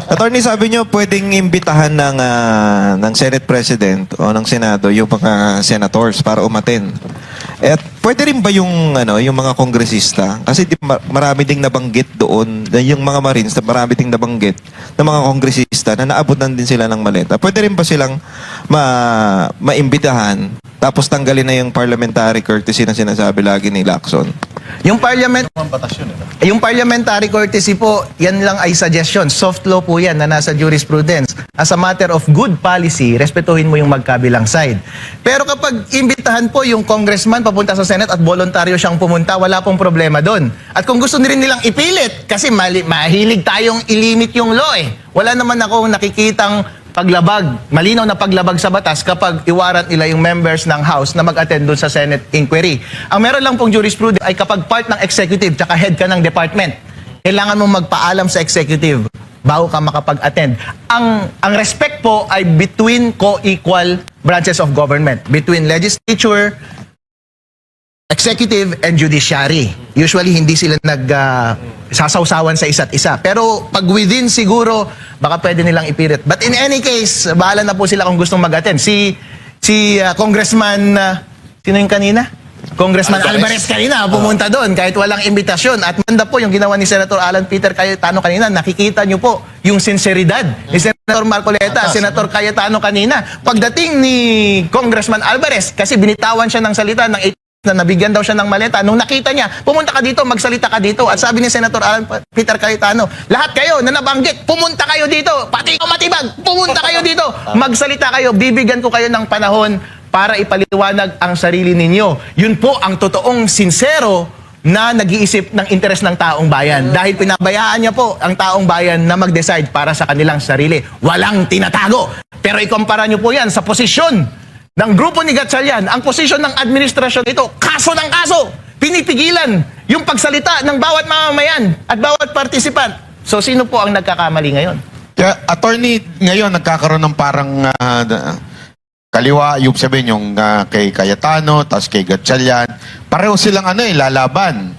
Attorney, sabi nyo pwedeng imbitahan ng Senate President o ng Senado yung mga senators para umaten. At pwede rin ba yung mga kongresista? Kasi marami ding nabanggit doon, yung mga Marines na marami ding nabanggit ng mga kongresista na naabutan din sila ng maleta. Pwede rin ba silang maimbitahan tapos tanggalin na yung parliamentary courtesy na sinasabi lagi ni Lacson? Yung parliamentary courtesy po, yan lang ay suggestion. Soft law po yan na nasa jurisprudence. As a matter of good policy, respetuhin mo yung magkabilang side. Pero kapag imbitahan po yung congressman papunta sa Senate at voluntaryo siyang pumunta, wala pong problema doon. At kung gusto rin nilang ipilit, kasi mahilig tayong ilimit yung law eh. Wala naman akong nakikitang paglabag, malinaw na paglabag sa batas kapag iwarrant nila yung members ng House na mag-attend doon sa Senate inquiry. Ang meron lang pong jurisprudence ay kapag part ng executive tsaka head ka ng department, kailangan mong magpaalam sa executive bago ka makapag-attend. Ang respect po ay between co-equal branches of government, between legislature, executive and judiciary. Usually hindi sila sasawsawan sa isa't isa. Pero pag within siguro, baka pwede nilang ipirit. But in any case, bahala na po sila kung gustong mag-attend. Si Congressman, sino yung kanina? Congressman Alvarez kanina, pumunta doon kahit walang imbitasyon. At manda po yung ginawa ni Senator Alan Peter Cayetano kanina. Nakikita nyo po yung sinseridad ni Senator Marcoleta, Senator Cayetano kanina. Pagdating ni Congressman Alvarez, kasi binitawan siya ng salita ng na nabigyan daw siya ng maleta. Nung nakita niya, pumunta ka dito, magsalita ka dito. At sabi ni Senator Alan Peter Cayetano, lahat kayo na nabanggit, pumunta kayo dito. Pati ikaw matibag, pumunta kayo dito. Magsalita kayo, bibigyan ko kayo ng panahon para ipaliwanag ang sarili ninyo. Yun po ang totoong sincero na nag-iisip ng interes ng taong bayan. Dahil pinabayaan niya po ang taong bayan na mag-decide para sa kanilang sarili. Walang tinatago. Pero ikumpara niyo po yan sa posisyon ng grupo ni Gatchalian, ang posisyon ng administrasyon ito, kaso ng kaso, pinipigilan yung pagsalita ng bawat mamamayan at bawat participant. So sino po ang nagkakamali ngayon? Kaya, attorney, ngayon nagkakaroon ng parang kaliwa, yung sabihin yung kay Cayetano, tapos kay Gatchalian. Pareho silang lalaban.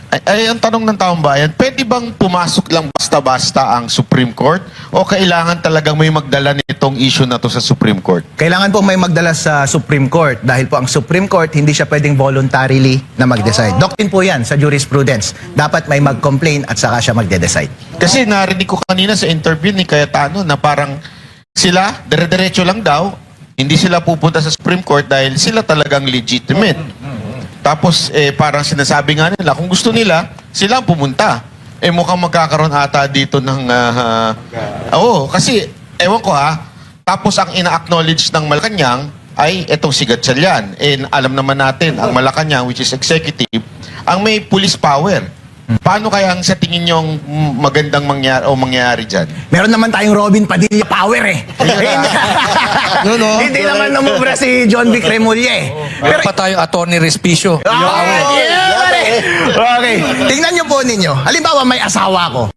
Ay, ang tanong ng taong bayan, pwede bang pumasok lang basta-basta ang Supreme Court? O kailangan talagang may magdala nitong issue na to sa Supreme Court? Kailangan po may magdala sa Supreme Court dahil po ang Supreme Court hindi siya pwedeng voluntarily na mag-decide. Doctrine po yan sa jurisprudence. Dapat may mag-complain at saka siya magde-decide. Kasi narinig ko kanina sa interview ni Cayetano na parang sila, dire-diretso lang daw, hindi sila pupunta sa Supreme Court dahil sila talagang legitimate. Tapos, parang sinasabi nga nila, kung gusto nila, sila ang pumunta. Mukhang magkakaroon ata dito ng... Oo, kasi, ewan ko tapos ang ina-acknowledge ng Malacanang ay etong si Gatchalian. Alam naman natin, ang Malacanang, which is executive, ang may police power. Paano kaya ang sa tingin niyong magandang mangyari dyan? Meron naman tayong Robin Padilla power Hindi naman namubra si John Vic Remulla Meron pa tayong Attorney Respicio. Okay. Tingnan niyo po ninyo. Halimbawa, may asawa ko.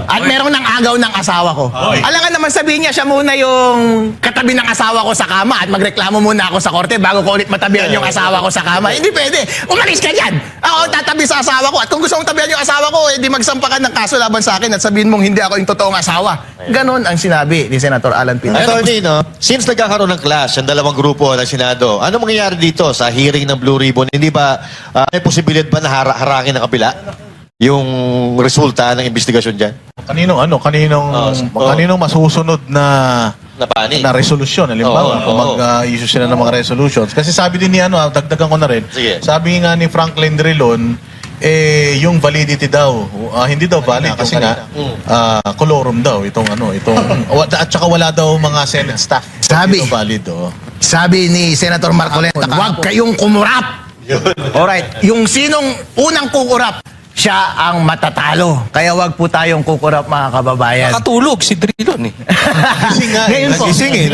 At meron ng agaw ng asawa ko. Alangan naman sabihin niya, siya muna yung katabi ng asawa ko sa kama at magreklamo muna ako sa korte bago ko ulit matabihan yung asawa ko sa kama. Hindi pwede. Umalis ka dyan. Ako tatabi sa asawa ko. At kung gusto mong tabihan yung asawa ko, di magsampa ka ng kaso laban sa akin at sabihin mong hindi ako yung totoong asawa. Ganon ang sinabi ni Senator Alan Peter. Attorney, since nagkakaroon ng clash ang dalawang grupo ng Senado, ano mangyayari dito sa hearing ng Blue Ribbon? Hindi ba may posibilidad ba na harangin ng kabila yung resulta ng investigasyon dyan? Kaninong masusunod na Napani? na resolusyon, halimbawa, kung mag-issue sila ng mga resolutions. Kasi sabi din ni dagdagan ko na rin, Sige. sabi nga ni Franklin Drilon, yung validity daw, hindi daw valid kasi nga, colorum daw, at saka wala daw mga Senate staff. Sabi. Hindi daw valid, Sabi ni Senator Marcoleta, huwag kayong kumurap. Alright, yung sinong unang kukurap, siya ang matatalo. Kaya wag po tayong kukurap, mga kababayan. Nakatulog si Drilon Nagising nga, Ngayon po.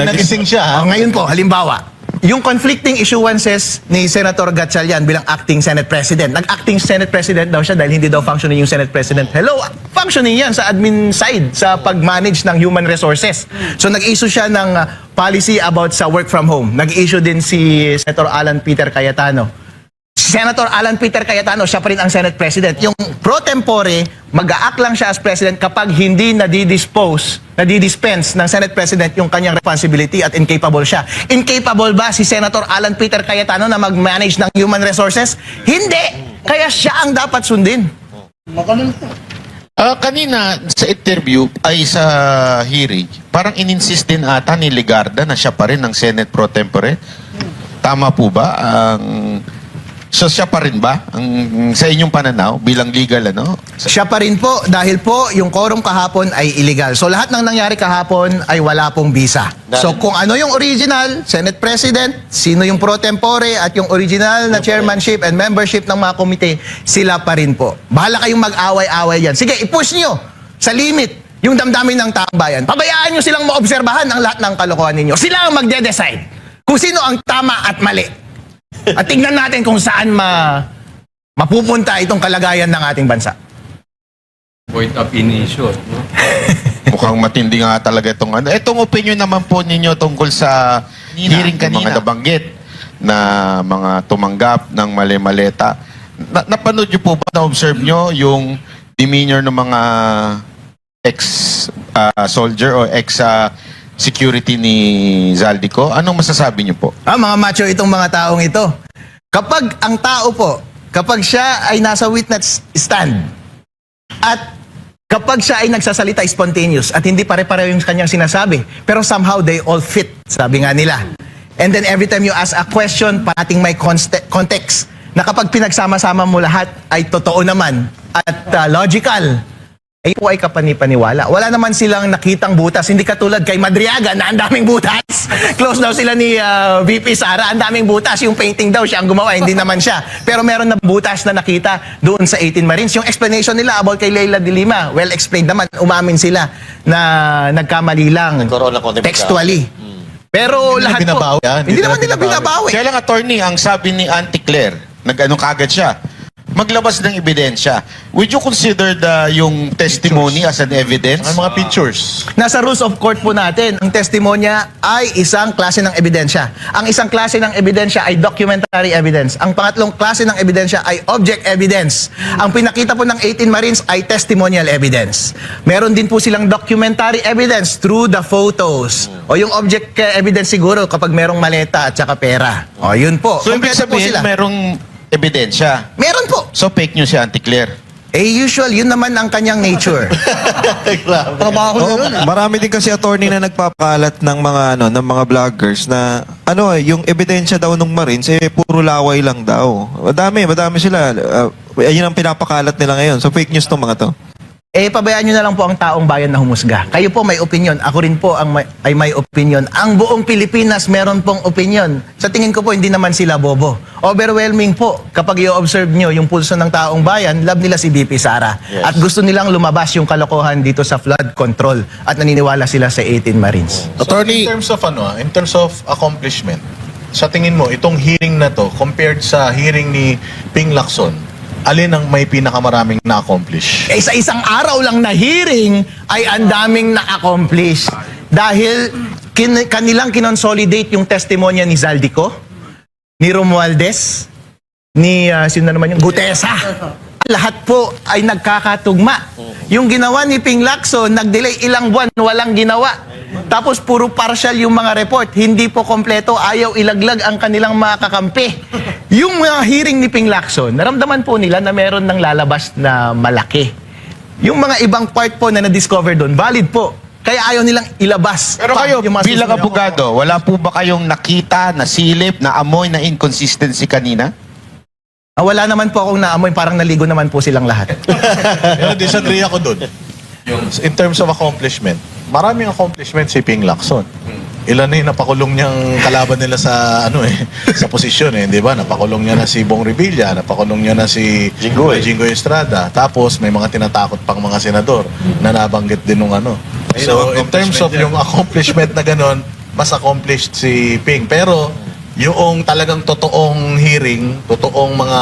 nagising siya. Ngayon po, halimbawa, yung conflicting issuances ni Senator Gatchalian bilang acting Senate President. Nag-acting Senate President daw siya dahil hindi daw functioning yung Senate President. Hello, functioning yan sa admin side, sa pag-manage ng human resources. So nag-issue siya ng policy about sa work from home. Nag-issue din si Senator Alan Peter Cayetano. Senator Alan Peter Cayetano, siya pa rin ang Senate President. Yung pro tempore, mag-a-act lang siya as President kapag hindi nadidispense ng Senate President yung kanyang responsibility at incapable siya. Incapable ba si Senator Alan Peter Cayetano na mag-manage ng human resources? Hindi! Kaya siya ang dapat sundin. Magaling po. Kanina sa interview ay sa hearing, parang in-insist din ata ni Legarda na siya pa rin ang Senate pro tempore. Tama po ba? So siya pa rin ba sa inyong pananaw bilang legal Siya pa rin po dahil po yung quorum kahapon ay illegal. So lahat ng nangyari kahapon ay wala pong visa. So kung ano yung original, Senate President, sino yung pro tempore at yung original na chairmanship and membership ng mga komite, sila pa rin po. Bahala kayong mag-away-away yan. Sige, i-push nyo sa limit yung damdamin ng taong bayan. Pabayaan nyo silang maobserbahan ang lahat ng kalokohan ninyo. Sila ang magde-decide kung sino ang tama at mali. At tingnan natin kung saan mapupunta itong kalagayan ng ating bansa. Point of initial. Mukhang matindi nga talaga itong Itong opinion naman po ninyo tungkol sa hearing kanina. Mga nabanggit na mga tumanggap ng mali-maleta. Napanood niyo po ba, na-observe niyo yung demeanor ng mga ex-soldier o ex-security ni Zaldico? Anong masasabi niyo po? Mga macho itong mga taong ito. Kapag ang tao po, kapag siya ay nasa witness stand at kapag siya ay nagsasalita spontaneous at hindi pare-pareho yung kanyang sinasabi, pero somehow they all fit, sabi nga nila. And then every time you ask a question, parating may context na kapag pinagsama-sama mo lahat ay totoo naman at logical, ay po ay kapanipaniwala. Wala naman silang nakitang butas. Hindi katulad kay Madriaga na ang daming butas. Close daw sila ni VP Sara. Ang daming butas. Yung painting daw siya ang gumawa. Hindi naman siya. Pero meron na butas na nakita doon sa 18 Marines. Yung explanation nila about kay Leila de Lima, well explained naman. Umamin sila na nagkamali lang. Nagkaroon ng konting Textually. Pero Hindi lahat nila binabawi po, yan. hindi naman nila binabawi. Kaya lang, attorney, ang sabi ni Auntie Claire, nag-ano kagad siya, maglabas ng ebidensya. Would you consider yung testimony as an evidence? Ang mga pictures. Nasa rules of court po natin, ang testimonya ay isang klase ng ebidensya. Ang isang klase ng ebidensya ay documentary evidence. Ang pangatlong klase ng ebidensya ay object evidence. Ang pinakita po ng 18 Marines ay testimonial evidence. Meron din po silang documentary evidence through the photos. O yung object evidence siguro kapag merong maleta at saka pera. O yun po. So, ibig Kompleto po sabihin, sila. merong ebidensya. Meron po. So, fake news si Auntie Claire. Usual, yun naman ang kanyang nature. Trabaho Oo, nila eh. marami din kasi attorney na nagpapakalat ng mga ng mga vloggers na yung ebidensya daw ng Marines puro laway lang daw. Madami sila. Ayun ang pinapakalat nila ngayon. So fake news tong mga to. Pabayaan nyo na lang po ang taong bayan na humusga. Kayo po may opinion. Ako rin po ay may opinion. Ang buong Pilipinas meron pong opinion. Sa tingin ko po, hindi naman sila bobo. Overwhelming po. Kapag i-observe nyo yung pulso ng taong bayan, love nila si BP Sara. Yes. At gusto nilang lumabas yung kalokohan dito sa flood control. At naniniwala sila sa 18 Marines. Attorney, In terms of accomplishment, sa tingin mo, itong hearing na to, compared sa hearing ni Ping Lacson, alin ang may pinakamaraming na-accomplish? Sa isang araw lang na hearing ay ang daming na-accomplish. Dahil kanilang kinonsolidate yung testimonya ni Zaldico, ni Romualdez, ni sino na naman yung Gutesa. Lahat po ay nagkakatugma. Yung ginawa ni Ping Lacson, nag-delay ilang buwan, walang ginawa. Tapos puro partial yung mga report. Hindi po kompleto, ayaw ilaglag ang kanilang mga kakampi. Yung mga hearing ni Ping Lacson, naramdaman po nila na meron ng lalabas na malaki. Yung mga ibang part po na na-discover doon, valid po. Kaya ayaw nilang ilabas. Pero kayo, Yung mga bilang susunod. abogado, wala po ba kayong nakita, na silip, na amoy, na inconsistency kanina? Wala naman po akong naamoy, parang naligo naman po silang lahat. Pero disagree ako dun. In terms of accomplishment, maraming accomplishment si Ping Lacson. Ilan na yung napakulong niyang kalaban nila sa sa posisyon di ba? Napakulong niya na si Bong Revilla, napakulong niya na si Jinggoy Estrada. Tapos may mga tinatakot pang mga senador na nabanggit din nung So in terms of yung accomplishment na ganon, mas accomplished si Ping. Pero yung talagang totoong hearing, totoong mga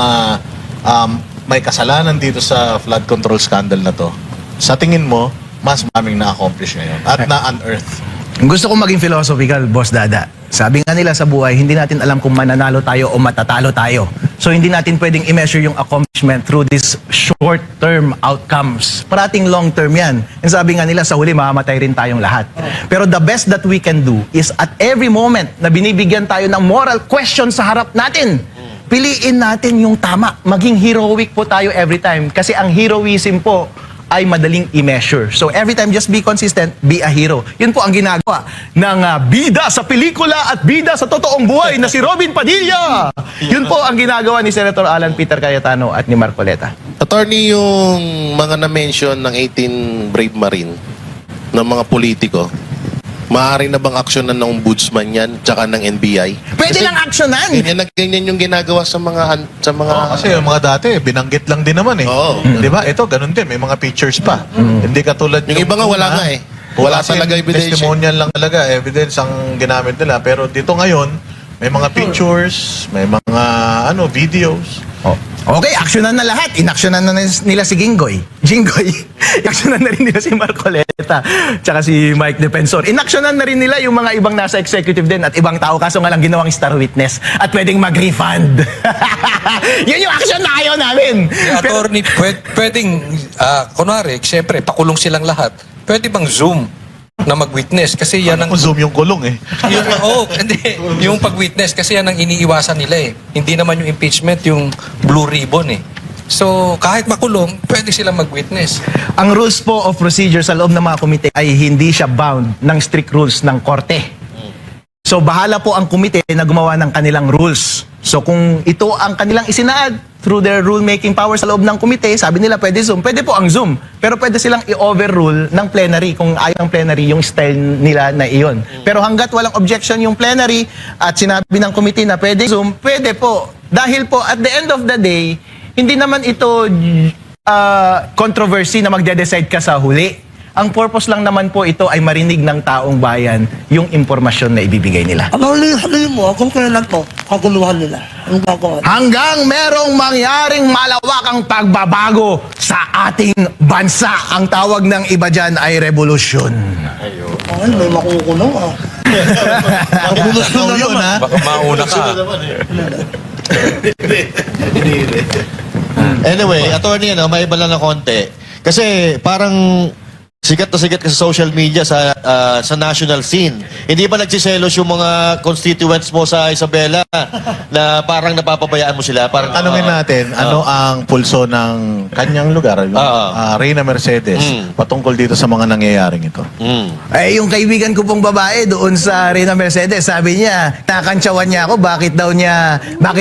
may kasalanan dito sa flood control scandal na to, sa tingin mo, mas maraming na-accomplish ngayon at na-unearth. Gusto kong maging philosophical, Boss Dada. Sabi nga nila sa buhay, hindi natin alam kung mananalo tayo o matatalo tayo. So hindi natin pwedeng i-measure yung accomplishment through these short-term outcomes. Parating long-term yan. And sabi nga nila, sa huli, mamamatay rin tayong lahat. Pero the best that we can do is at every moment na binibigyan tayo ng moral question sa harap natin, piliin natin yung tama. Maging heroic po tayo every time. Kasi ang heroism po ay madaling i-measure. So every time, just be consistent, be a hero. Yun po ang ginagawa ng bida sa pelikula at bida sa totoong buhay na si Robin Padilla. Yun po ang ginagawa ni Senator Alan Peter Cayetano at ni Marcoleta. attorney, yung mga na-mention ng 18 Brave Marine ng mga politiko, maaari na bang aksyonan ng ombudsman yan tsaka ng NBI? Pwede lang aksyonan. Ganyan yung ginagawa sa mga Kasi yung mga dati, binanggit lang din naman Oo. Di ba? Ito, ganun din. May mga pictures pa. Hindi katulad Yung iba nga wala nga eh. Wala talaga ebidensya. Testimonial lang talaga. Evidence ang ginamit nila. Pero dito ngayon, may mga pictures, may mga videos. Okay, aksyonan na lahat. Inaksyonan na nila si Gingoy. Jinggoy, inaksyonan na rin nila si Marcoleta tsaka si Mike Defensor. Inaksyonan na rin nila yung mga ibang nasa executive din at ibang tao, kaso nga lang ginawang star witness at pwedeng mag-refund. Yun yung action na ayaw namin. Attorney, pwedeng, kunwari, siyempre, pakulong silang lahat. Pwede bang Zoom na mag-witness? Kasi yan ang... Kung zoom yung kulong eh. Hindi. Yung pag-witness, kasi yan ang iniiwasan nila eh. Hindi naman yung impeachment, yung blue ribbon eh. So, kahit makulong, pwede silang mag-witness. Ang rules po of procedure sa loob ng mga komite ay hindi siya bound ng strict rules ng korte. So, bahala po ang komite na gumawa ng kanilang rules. So, kung ito ang kanilang isinaad through their rule-making power sa loob ng komite, sabi nila pwede Zoom. Pwede po ang Zoom. Pero pwede silang i-overrule ng plenary kung ayaw ng plenary yung style nila na iyon. Pero hanggat walang objection yung plenary at sinabi ng komite na pwede Zoom, pwede po. Dahil po, at the end of the day, hindi naman ito controversy na magde-decide ka sa huli. Ang purpose lang naman po ito ay marinig ng taong bayan yung impormasyon na ibibigay nila. Ano huli mo kung kailan to, kaguluhan nila. Ang gagawa. Hanggang merong mangyaring malawakang pagbabago sa ating bansa. Ang tawag ng iba dyan ay revolusyon. Ay, may makukulong ah. Ikaw yun ha. Baka mauna ka. Anyway, attorney, may iba lang na konti. Kasi parang sikat na sikat ka sa social media sa national scene. Hindi ba nagsiselos yung mga constituents mo sa Isabela na parang napapabayaan mo sila? Parang, Tanungin natin, ano ang pulso ng kanyang lugar, yung Reyna Mercedes, patungkol dito sa mga nangyayaring ito? Ay, yung kaibigan ko pong babae doon sa Reyna Mercedes, sabi niya, nakakantsawan niya ako, bakit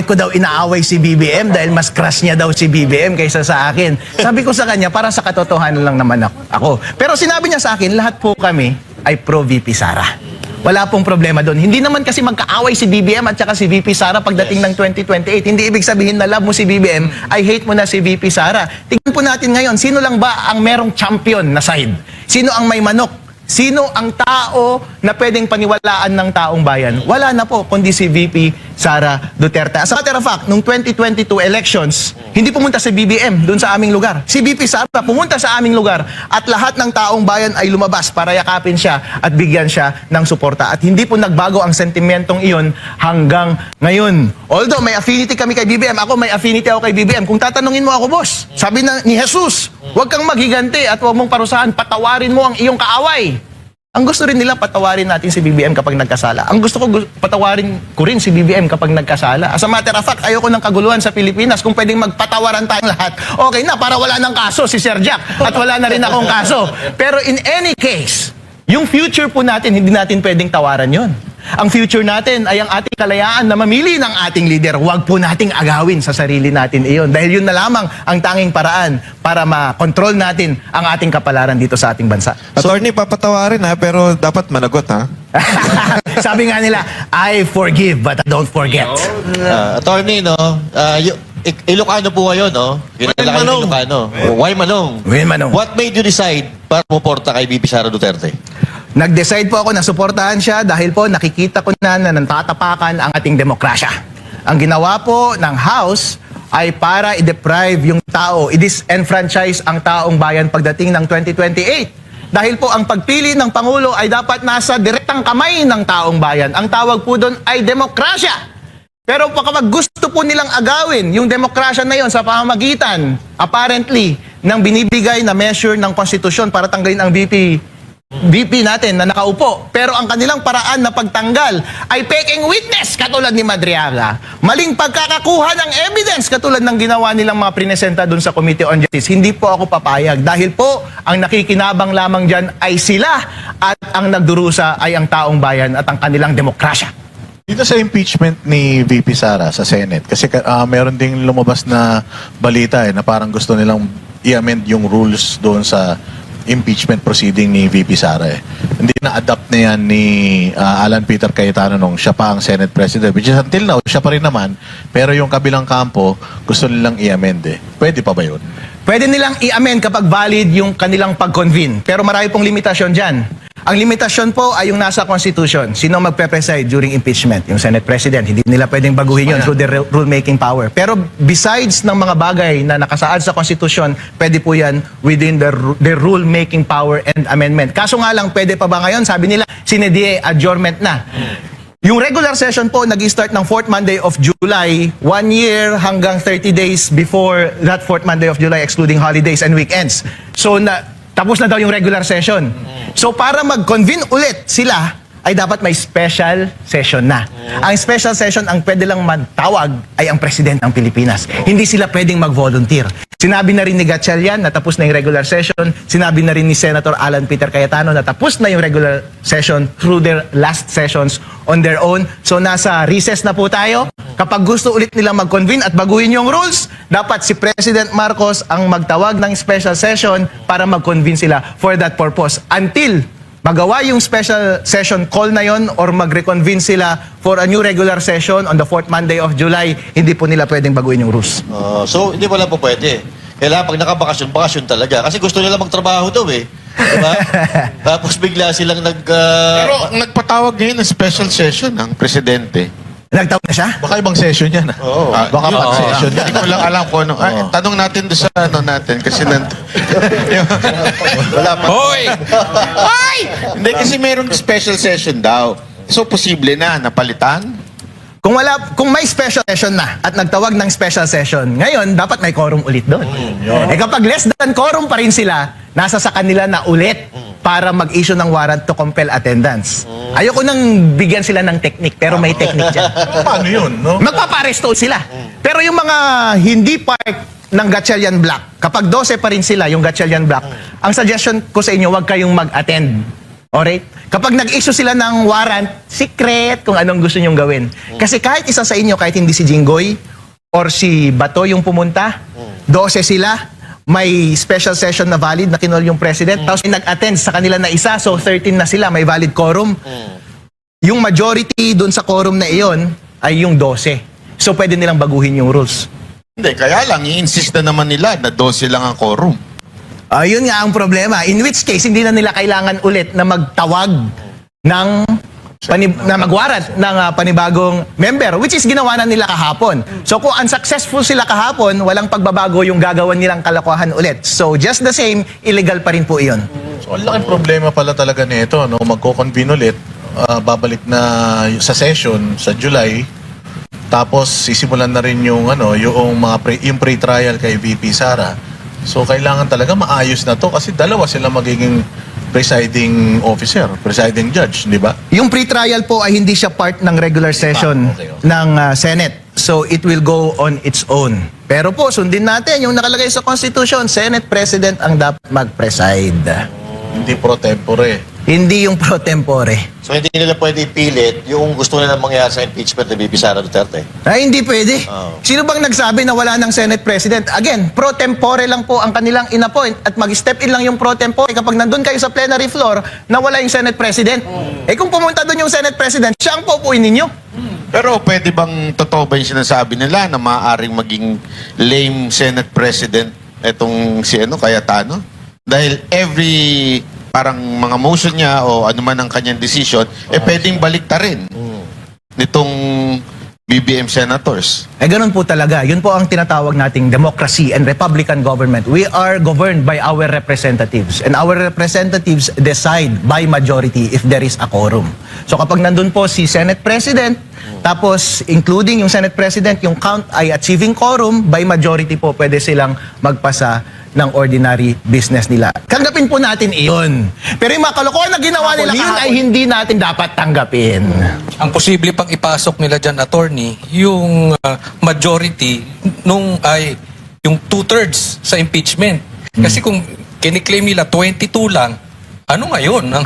ko daw inaaway si BBM dahil mas crush niya daw si BBM kaysa sa akin. Sabi ko sa kanya, para sa katotohanan lang naman ako. Pero sinabi niya sa akin, lahat po kami ay pro-VP Sara. Wala pong problema doon. Hindi naman kasi magkaaway si BBM at saka si VP Sara pagdating ng 2028. Hindi ibig sabihin na love mo si BBM, ay hate mo na si VP Sara. Tingnan po natin ngayon, sino lang ba ang merong champion na side? Sino ang may manok? Sino ang tao na pwedeng paniwalaan ng taong bayan? Wala na po, kundi si VP Sara Duterte. As a matter of fact, nung 2022 elections, hindi pumunta si BBM doon sa aming lugar. Si VP Sara pumunta sa aming lugar at lahat ng taong bayan ay lumabas para yakapin siya at bigyan siya ng suporta. At hindi po nagbago ang sentimentong iyon hanggang ngayon. Although may affinity kami kay BBM, ako may affinity ako kay BBM. Kung tatanungin mo ako, boss, sabi ni Jesus, huwag kang maghiganti at huwag mong parusahan, patawarin mo ang iyong kaaway. Ang gusto rin nila, patawarin natin si BBM kapag nagkasala. Ang gusto ko, patawarin ko rin si BBM kapag nagkasala. As a matter of fact, ayoko ng kaguluhan sa Pilipinas. Kung pwedeng magpatawaran tayong lahat, okay na, para wala ng kaso si Sir Jack at wala na rin akong kaso. Pero in any case, yung future po natin, hindi natin pwedeng tawaran yon. Ang future natin ay ang ating kalayaan na mamili ng ating leader. Huwag po nating agawin sa sarili natin iyon. Dahil yun na lamang ang tanging paraan para ma-control natin ang ating kapalaran dito sa ating bansa. Attorney, papatawarin ha, pero dapat managot ha. Sabi nga nila, I forgive but I don't forget. attorney, Ilocano po kayo, no? Kilala kayo ng Ilocano. Why Manong? Why Manong? What made you decide para puporta kay VP Sara Duterte? Nag-decide po ako na suportahan siya dahil po nakikita ko na natatapakan ang ating demokrasya. Ang ginawa po ng House ay para i-deprive yung tao, i-disenfranchise ang taong bayan pagdating ng 2028. Dahil po ang pagpili ng Pangulo ay dapat nasa direktang kamay ng taong bayan. Ang tawag po doon ay demokrasya. Pero kapag gusto po nilang agawin yung demokrasya na yon sa pamamagitan, apparently, ng binibigay na measure ng konstitusyon para tanggalin ang VP natin na nakaupo. Pero ang kanilang paraan na pagtanggal ay peking witness katulad ni Madriaga. Maling pagkakakuha ng evidence katulad ng ginawa nilang mga prinesenta doon sa Committee on Justice. Hindi po ako papayag dahil po ang nakikinabang lamang dyan ay sila at ang nagdurusa ay ang taong bayan at ang kanilang demokrasya. Dito sa impeachment ni VP Sara sa Senate, kasi meron ding lumabas na balita na parang gusto nilang i-amend yung rules doon sa impeachment proceeding ni VP Sara. Hindi na-adapt na yan ni Alan Peter Cayetano nung siya pa ang Senate President. Which is until now, siya pa rin naman. Pero yung kabilang kampo, gusto nilang i-amend Pwede pa ba yun? Pwede nilang i-amend kapag valid yung kanilang pag-convene. Pero marami pong limitasyon dyan. Ang limitasyon po ay yung nasa Constitution. Sino magpe-preside during impeachment? Yung Senate President. Hindi nila pwedeng baguhin yun through their rulemaking power. Pero besides ng mga bagay na nakasaad sa Constitution, pwede po yan within their rulemaking power and amendment. Kaso nga lang, pwede pa ba ngayon? Sabi nila, sinedie adjournment na. Yung regular session po nag-start ng 4th Monday of July, 1 year hanggang 30 days before that 4th Monday of July, excluding holidays and weekends. So, tapos na daw yung regular session. So, para mag-convene ulit sila, ay dapat may special session na. Ang special session, ang pwede lang magtawag ay ang Presidente ng Pilipinas. Hindi sila pwedeng mag-volunteer. Sinabi na rin ni Gatchalian na tapos na yung regular session. Sinabi na rin ni Senator Alan Peter Cayetano na tapos na yung regular session through their last sessions on their own. So nasa recess na po tayo. Kapag gusto ulit nilang mag-convene at baguhin yung rules, dapat si President Marcos ang magtawag ng special session para mag-convene sila for that purpose. Until magawa yung special session call na yon or mag-reconvene sila for a new regular session on the 4th Monday of July, hindi po nila pwedeng baguhin yung rules. So, hindi wala po pwede. Kailangan pag nakabakasyon, bakasyon talaga. Kasi gusto nila magtrabaho daw eh. Diba? Tapos bigla silang Pero nagpatawag ngayon ng special session ng Presidente. Nagtawag na siya? Baka ibang session yan. Oo. Baka pang session yan. Hindi ko lang alam kung ano. Tanong natin doon sa ano natin kasi Wala pa. Hoy! Hoy! Hindi kasi merong special session daw. So posible na napalitan. Kung may special session na at nagtawag ng special session, ngayon dapat may quorum ulit doon. Eh kapag less than quorum pa rin sila, nasa sa kanila na ulit para mag-issue ng warrant to compel attendance. Ayoko nang bigyan sila ng technique, pero may technique dyan. Paano yun, no? Magpaparesto sila. Pero yung mga hindi part ng Gatchalian Block, kapag 12 pa rin sila, yung Gatchalian Block, ang suggestion ko sa inyo, huwag kayong mag-attend. Alright? Kapag nag-issue sila ng warrant, secret kung anong gusto nyong gawin. Kasi kahit isa sa inyo, kahit hindi si Jinggoy or si Bato yung pumunta, 12 sila, may special session na valid na kinol yung president, tapos nag-attend sa kanila na isa, so 13 na sila, may valid quorum. Yung majority dun sa quorum na iyon ay yung 12. So pwede nilang baguhin yung rules. Hindi, kaya lang, i-insist na naman nila na 12 lang ang quorum. Yun nga ang problema. In which case, hindi na nila kailangan ulit na magtawag ng na magwarrant ng panibagong member, which is ginawa na nila kahapon. So kung unsuccessful sila kahapon, walang pagbabago yung gagawan nilang kalokohan ulit. So just the same, illegal pa rin po iyon. So, ang laking problema pala talaga nito, no? Magko-convene ulit, babalik na sa session sa July, tapos sisimulan na rin yung yung yung pre-trial kay VP Sara. So kailangan talaga maayos na to kasi dalawa sila magiging presiding officer, presiding judge, di ba? Yung pre-trial po ay hindi siya part ng regular session okay. ng Senate. So it will go on its own. Pero po, sundin natin yung nakalagay sa Constitution, Senate President ang dapat mag-preside. Hindi pro tempore. Hindi yung pro tempore. So, hindi nila pwede ipilit yung gusto nila mangyari sa impeachment ni VP Sara Duterte. Ay, hindi pwede. Oh. Sino bang nagsabi na wala ng Senate President? Again, pro tempore lang po ang kanilang in-appoint at mag-step in lang yung pro tempore kapag nandun kayo sa plenary floor na wala yung Senate President. Eh kung pumunta dun yung Senate President, siya ang pupuin ninyo. Pero pwede bang totoo ba yung sinasabi nila na maaaring maging lame Senate President etong si Cayetano? Dahil every parang mga motion niya o ano man ang kanyang decision, pwedeng baliktarin nitong BBM senators. Ganun po talaga. Yun po ang tinatawag nating democracy and Republican government. We are governed by our representatives. And our representatives decide by majority if there is a quorum. So kapag nandun po si Senate President, tapos including yung Senate President, yung count ay achieving quorum, by majority po pwede silang magpasa ng ordinary business nila. Tanggapin po natin iyon. Pero yung mga kalokohan na ginawa nila yun ay hindi natin dapat tanggapin. Ang posible pang ipasok nila dyan, attorney, yung majority nung ay yung 2/3 sa impeachment. Kasi kung kiniklaim nila 22 lang, ano ngayon ang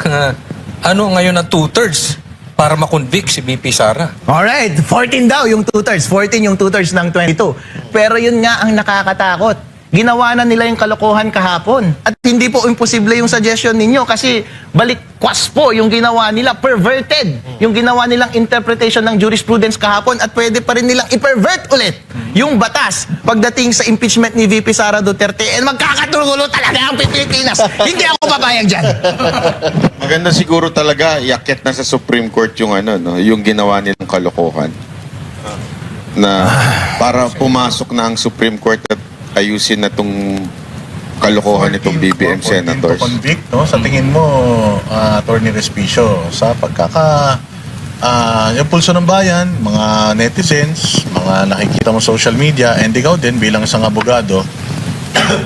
2/3 para makonvict si VP Sara? Alright, 14 daw yung 2/3. 14 yung 2/3 ng 22. Pero yun nga ang nakakatakot. Ginawa na nila yung kalokohan kahapon. At hindi po imposible yung suggestion ninyo kasi balikwas po yung ginawa nila, perverted yung ginawa nilang interpretation ng jurisprudence kahapon at pwede pa rin nilang i-pervert ulit yung batas pagdating sa impeachment ni VP Sara Duterte. And magkakatugulo talaga ang Pilipinas. Hindi ako papayag dyan. Maganda siguro talaga iakyat na sa Supreme Court yung yung ginawa nilang kalokohan. Na para pumasok na ang Supreme Court at ayusin na tong kalokohan nitong BBM senators. To convict, no? Sa tingin mo, Attorney Respicio, sa yung pulso ng bayan, mga netizens, mga nakikita mo social media, and ikaw din bilang isang abogado,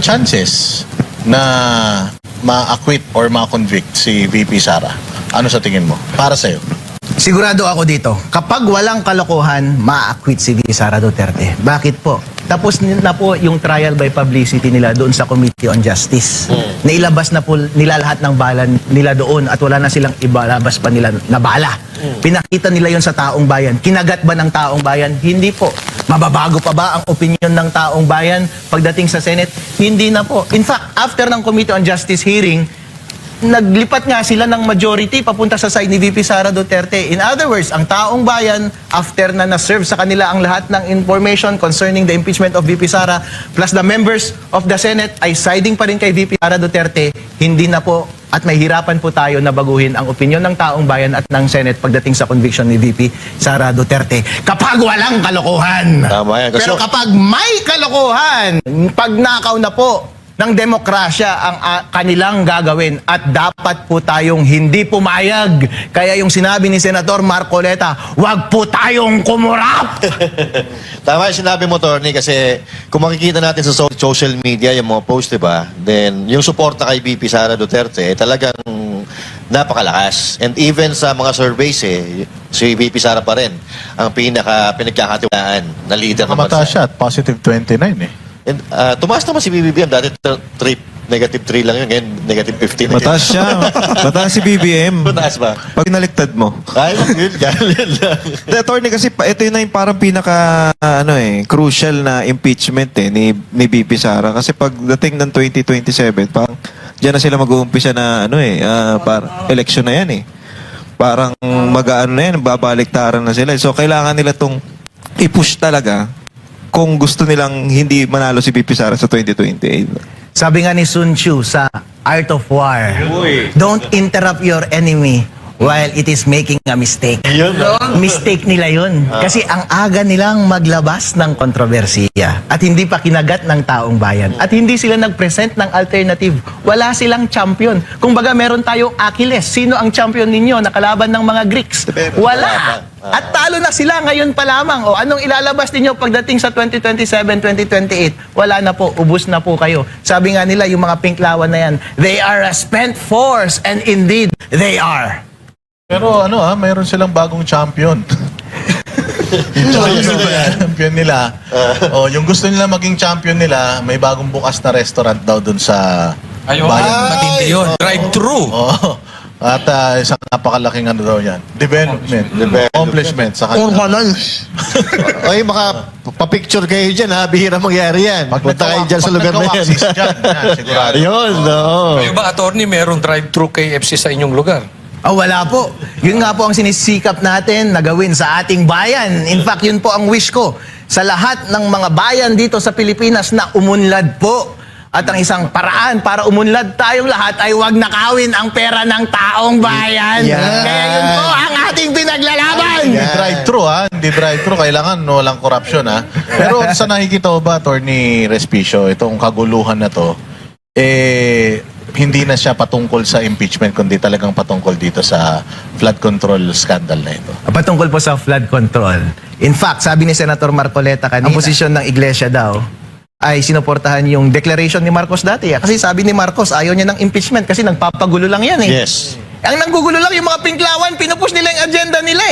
chances na ma-acquit or ma-convict si VP Sara. Ano sa tingin mo? Para sa'yo. Sigurado ako dito, kapag walang kalokohan, ma-acquit si VP Sara Duterte. Bakit po? Tapos na po yung trial by publicity nila doon sa Committee on Justice. Nailabas na po nila lahat ng bala nila doon at wala na silang ibalabas pa nila na bala. Pinakita nila yon sa taong bayan. Kinagat ba ng taong bayan? Hindi po. Mababago pa ba ang opinion ng taong bayan pagdating sa Senate? Hindi na po. In fact, after ng Committee on Justice hearing, naglipat nga sila ng majority papunta sa side ni VP Sara Duterte. In other words, ang taong bayan, after na na-serve sa kanila ang lahat ng information concerning the impeachment of VP Sara, plus the members of the Senate ay siding pa rin kay VP Sara Duterte, hindi na po at may hirapan po tayo na baguhin ang opinion ng taong bayan at ng Senate pagdating sa conviction ni VP Sara Duterte. Kapag walang kalokohan. Tama yan. Pero kapag may kalokohan, pagnakaw na po ng demokrasya ang kanilang gagawin at dapat po tayong hindi pumayag. Kaya yung sinabi ni Senator Marcoleta, wag po tayong kumurap! Tama yung sinabi mo, Tony, kasi kung makikita natin sa social media, yung mga post, diba? Then, yung suporta kay VP Sara Duterte, talagang napakalakas. And even sa mga surveys, si VP Sara pa rin ang pinagkakatiwalaan na leader ng Kamata bansa. siya at positive 29 And, tumaas naman si BBM, dati negative 3 lang yun, ngayon negative 15. Mataas siya. Mataas si BBM. Mataas ba? Pag naliktad mo. Ay, yun, ganun lang. The attorney kasi ito na yung parang pinaka crucial na impeachment ni VP Sara kasi pagdating ng 2027 parang diyan na sila mag-uumpisa na para election na yan Parang mag-aano na yan, babaliktaran na sila. So kailangan nila tong i-push talaga kung gusto nilang hindi manalo si VP Sara sa 2028. Sabi nga ni Sun Tzu sa Art of War, don't interrupt your enemy while it is making a mistake. Mistake nila yun. Kasi ang aga nilang maglabas ng kontrobersiya at hindi pa kinagat ng taong bayan. At hindi sila nag-present ng alternative. Wala silang champion. Kung baga meron tayong Achilles. Sino ang champion ninyo na kalaban ng mga Greeks? Wala. At talo na sila ngayon pa lamang. O anong ilalabas ninyo pagdating sa 2027, 2028? Wala na po. Ubus na po kayo. Sabi nga nila, yung mga pinklawan na yan, they are a spent force. And indeed, they are. Pero mayroon silang bagong champion. Champion nila. Yung gusto nila maging champion nila, may bagong bukas na restaurant daw dun sa Ayun, bayan. matindi yun. Drive-thru. At isang napakalaking daw yan. Development. Accomplishment sa kanila. Organize. Oy, pa-picture kayo dyan, ha? Bihira mangyari yan. Punta kayo dyan sa lugar na yan. Sigurado. Yun, Kayo ba, attorney, merong drive-thru KFC sa inyong lugar? Wala po. Yun nga po ang sinisikap natin na gawin sa ating bayan. In fact, yun po ang wish ko sa lahat ng mga bayan dito sa Pilipinas na umunlad po. At ang isang paraan para umunlad tayong lahat ay huwag nakawin ang pera ng taong bayan. Kaya yun po ang ating pinaglalaban. Hindi drive-thru Hindi drive-thru. Kailangan walang korupsyon Pero sa nakikita ko ba, Attorney Respicio, itong kaguluhan na to, hindi na siya patungkol sa impeachment, kundi talagang patungkol dito sa flood control scandal na ito. Patungkol po sa flood control. In fact, sabi ni Senator Marcoleta kanina, ang posisyon ng iglesia daw ay sinuportahan yung declaration ni Marcos dati. Kasi sabi ni Marcos, ayaw niya ng impeachment kasi nagpapagulo lang yan Yes. Ang nanggugulo lang yung mga pinklawan, pinupush nila yung agenda nila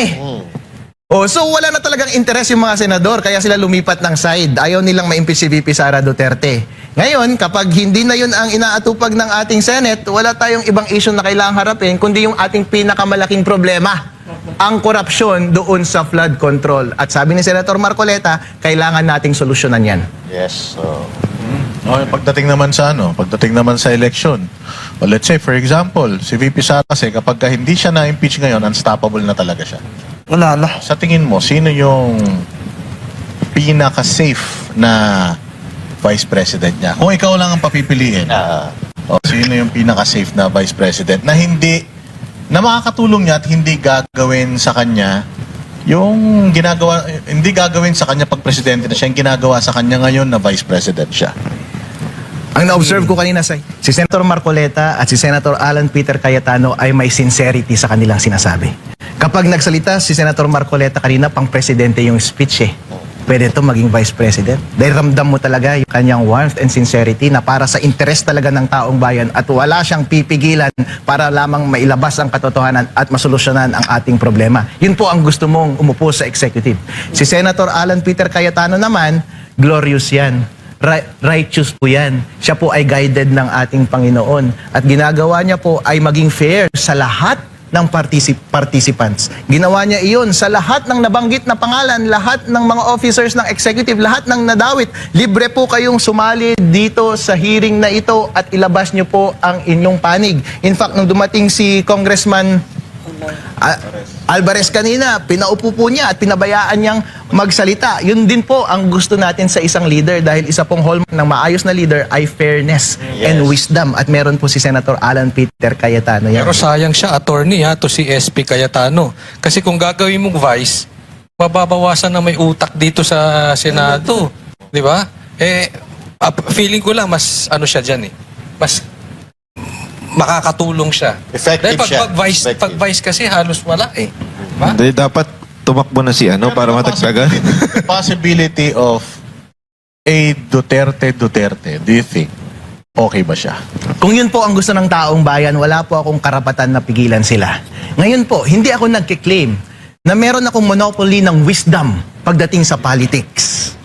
so wala na talagang interes yung mga senador, kaya sila lumipat ng side. Ayaw nilang ma-impeach si VP Sara Duterte. Ngayon, kapag hindi na yun ang inaatupag ng ating Senate, wala tayong ibang issue na kailangang harapin, kundi yung ating pinakamalaking problema, ang korupsyon doon sa flood control. At sabi ni Senator Marcoleta, kailangan nating solusyonan yan. Yes. Okay, pagdating naman sa election. Well, let's say, for example, si VP Sara kasi kapag ka hindi siya na-impeach ngayon, unstoppable na talaga siya. Wala na. Sa tingin mo, sino yung pinaka-safe na vice president niya? Kung ikaw lang ang papipiliin, sino yung pinaka-safe na vice president na makakatulong niya at hindi gagawin sa kanya yung hindi gagawin sa kanya pag presidente na siya, yung ginagawa sa kanya ngayon na vice president siya. Ang na-observe ko kanina si Senator Marcoleta at si Senator Alan Peter Cayetano ay may sincerity sa kanilang sinasabi. Kapag nagsalita si Senator Marcoleta kanina, pang presidente yung speech eh. Pwede ito maging vice president. Dahil ramdam mo talaga yung kanyang warmth and sincerity na para sa interes talaga ng taong bayan at wala siyang pipigilan para lamang mailabas ang katotohanan at masolusyonan ang ating problema. Yun po ang gusto mong umupo sa executive. Si Senator Alan Peter Cayetano naman, glorious yan. Righteous po yan. Siya po ay guided ng ating Panginoon. At ginagawa niya po ay maging fair sa lahat ng participants. Ginawa niya iyon sa lahat ng nabanggit na pangalan, lahat ng mga officers ng executive, lahat ng nadawit. Libre po kayong sumali dito sa hearing na ito at ilabas niyo po ang inyong panig. In fact, nung dumating si Congressman Alvarez kanina, pinaupo po niya at pinabayaan niyang magsalita. Yun din po ang gusto natin sa isang leader dahil isa pong hallmark ng maayos na leader ay fairness and wisdom. At meron po si Senator Alan Peter Cayetano yan. Pero sayang siya, attorney to si SP Cayetano. Kasi kung gagawin mong vice, mababawasan na may utak dito sa Senado. Di ba? Feeling ko lang mas siya dyan eh. Mas makakatulong siya. Effective Dahil siya. pag vice kasi halos wala eh. Diba? Hindi, dapat tumakbo na si para matagtagan. The possibility of a Duterte, do you think okay ba siya? Kung yun po ang gusto ng taong bayan, wala po akong karapatan na pigilan sila. Ngayon po, hindi ako nagkiklaim na meron akong monopoly ng wisdom pagdating sa politics.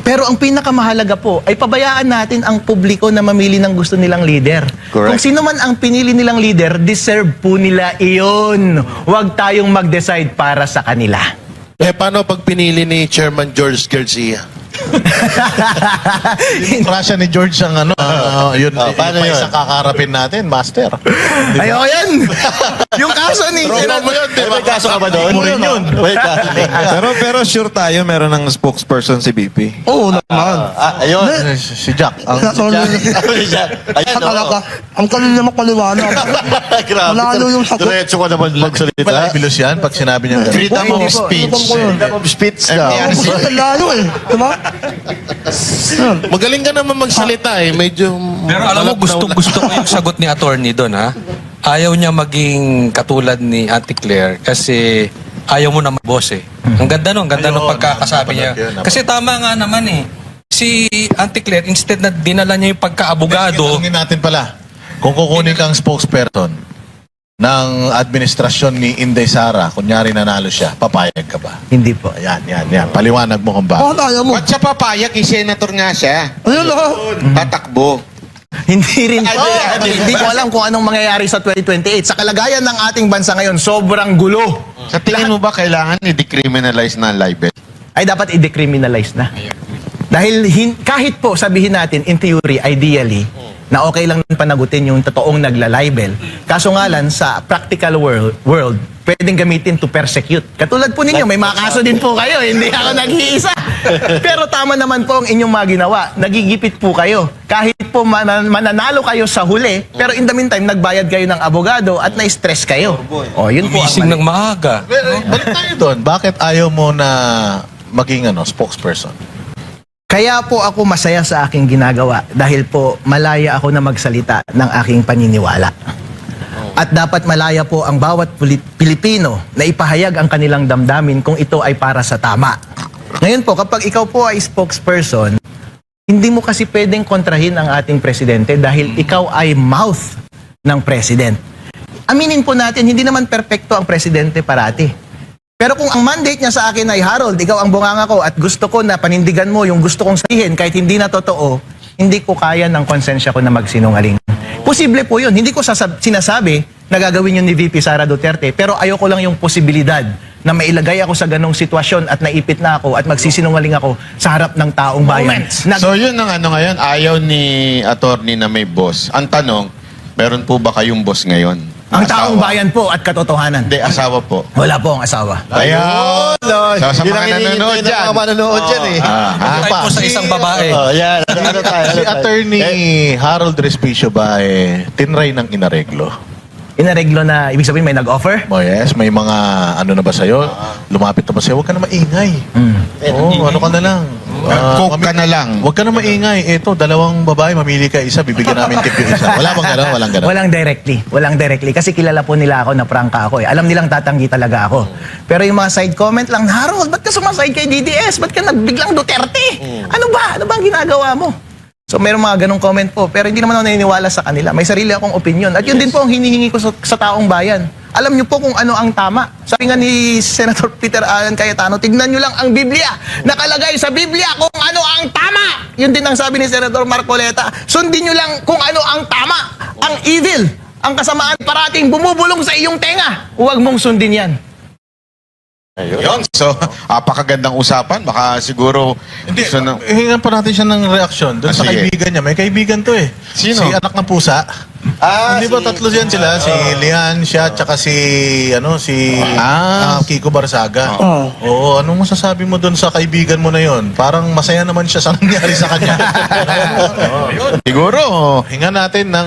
Pero ang pinakamahalaga po ay pabayaan natin ang publiko na mamili ng gusto nilang leader. Correct. Kung sino man ang pinili nilang leader, deserve po nila iyon. Huwag tayong mag-decide para sa kanila. Paano pag pinili ni Chairman George Garcia? Rasya ni George ang yun, paano yung yun? isang kakaharapin natin, master. Ayoko yan! Yung kaso ni Tropa mo yun, di ba? May kaso ka ba doon? Mo rin yun. May kaso din. pero sure tayo, meron ng spokesperson si BP. Oo naman. Ayun. Si Jack. Ayan, Talaga, ang kanil naman paliwanag. Grabe. Wala yung sagot. Diretso ka naman magsalita. Malibilos yan pag sinabi niya ganun. Freedom Hindi of po. speech. Freedom of speech daw. Ang layo eh. Diba? Magaling ka naman magsalita eh. Medyo... Pero alam mo, gusto ko yung sagot ni attorney doon, ha? Ayaw niya maging katulad ni Auntie Claire kasi ayaw mo na mag-boss eh. Ang ganda nun, Ayun, pagkakasabi niya. napanood yun, Kasi tama nga naman eh. Si Auntie Claire, instead na dinala niya yung pagkaabogado, Tanungin natin pala, kung kukunin kang spokesperson ng administrasyon ni Inday Sara, kunyari nanalo siya, papayag ka ba? Hindi po. Yan. Paliwanag mo kung ba. Bakit ayaw mo? Ba't siya papayag? Senator nga siya. Ayun ako. Tatakbo. Hindi rin po. Hindi ko alam kung anong mangyayari sa 2028. Sa kalagayan ng ating bansa ngayon, sobrang gulo. Sa tingin mo ba kailangan i-decriminalize na libel? Ay dapat i-decriminalize na. Dahil kahit po sabihin natin, in theory, ideally, na okay lang panagutin yung totoong naglalibel. Kaso nga lang, sa practical world, pwedeng gamitin to persecute. Katulad po ninyo, may mga kaso din po kayo, hindi ako nag-iisa. Pero tama naman po ang inyong mga ginawa. Nagigipit po kayo. Kahit po mananalo kayo sa huli, pero in the meantime, nagbayad kayo ng abogado at na-stress kayo. O, yun po ang gumising mali. ng maaga. Balik tayo doon. Bakit ayaw mo na maging spokesperson? Kaya po ako masaya sa aking ginagawa dahil po malaya ako na magsalita ng aking paniniwala. At dapat malaya po ang bawat Pilipino na ipahayag ang kanilang damdamin kung ito ay para sa tama. Ngayon po, kapag ikaw po ay spokesperson, hindi mo kasi pwedeng kontrahin ang ating presidente dahil ikaw ay mouth ng president. Aminin po natin, hindi naman perpekto ang presidente parati. Pero kung ang mandate niya sa akin ay, Harold, ikaw ang bunganga ko at gusto ko na panindigan mo yung gusto kong sabihin kahit hindi na totoo, hindi ko kaya ng konsensya ko na magsinungaling. Posible po yun. Hindi ko sinasabi na gagawin yun ni VP Sara Duterte, pero ayoko lang yung posibilidad na mailagay ako sa ganong sitwasyon at naipit na ako at magsisinungaling ako sa harap ng taong bayan. So yun ang ano ngayon, ayaw ni attorney na may boss. Ang tanong, meron po ba kayong boss ngayon? Ang taong Asawa? bayan po at katotohanan. Hindi, asawa po. Wala po ang asawa. Ayun! So, sa Yun mga ang hinihintay nanonood ng dyan. mga manonood dyan eh. Tayo po sa isang babae. Oh, yan. Ano tayo? Si Attorney Harold Respicio ba tinry ng inareglo? Inareglo na, ibig sabihin may nag-offer? Oh yes, may mga ano na ba sa'yo? Lumapit na ba sa'yo? Huwag ka na maingay. Oo, ano ka na lang. Coke ka na lang. Huwag ka na maingay. Ito, dalawang babae, mamili ka isa, bibigyan namin tip yung isa. Wala bang gano'n? Walang gano'n. Walang directly. Kasi kilala po nila ako na prangka ako eh. Alam nilang tatanggi talaga ako. Pero yung mga side comment lang, Harold, ba't ka sumaside kay DDS? Ba't ka nagbiglang Duterte? Ano ba? Ano ba ang ginagawa mo? So meron mga ganong comment po, pero hindi naman ako naniniwala sa kanila. May sarili akong opinion. At yun din po ang hinihingi ko sa taong bayan. Alam niyo po kung ano ang tama. Sabi nga ni Senator Peter Alan Cayetano, tignan niyo lang ang Biblia. Nakalagay sa Biblia kung ano ang tama. Yun din ang sabi ni Senator Marcoleta. Sundin niyo lang kung ano ang tama. Ang evil, ang kasamaan parating bumubulong sa iyong tenga. Huwag mong sundin yan. Ayun. So, apakagandang usapan. Baka siguro... Hindi, gusto na- hingan pa natin siya ng reaksyon doon sa sige. kaibigan niya. May kaibigan to eh. Sino? Si anak ng pusa. Hindi ba tatlo yan sila? Si Lian, siya, tsaka si Kiko Barsaga. Oo, anong masasabi mo doon sa kaibigan mo na yon? Parang masaya naman siya sa nangyari sa kanya. Siguro, Hingan natin ng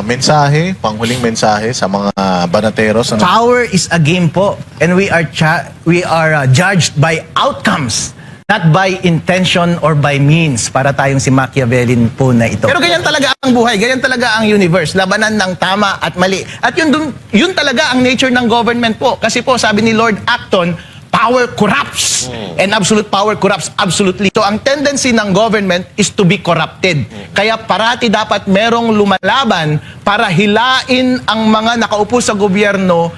mensahe, panghuling mensahe sa mga banateros. Power is a game po, and we are judged by outcomes, not by intention or by means, para tayong si Machiavellian po na ito. Pero ganyan talaga ang buhay, ganyan talaga ang universe, labanan ng tama at mali. At yun talaga ang nature ng government po. Kasi po, sabi ni Lord Acton, power corrupts. And absolute power corrupts absolutely. So ang tendency ng government is to be corrupted. Kaya parati dapat merong lumalaban para hilain ang mga nakaupo sa gobyerno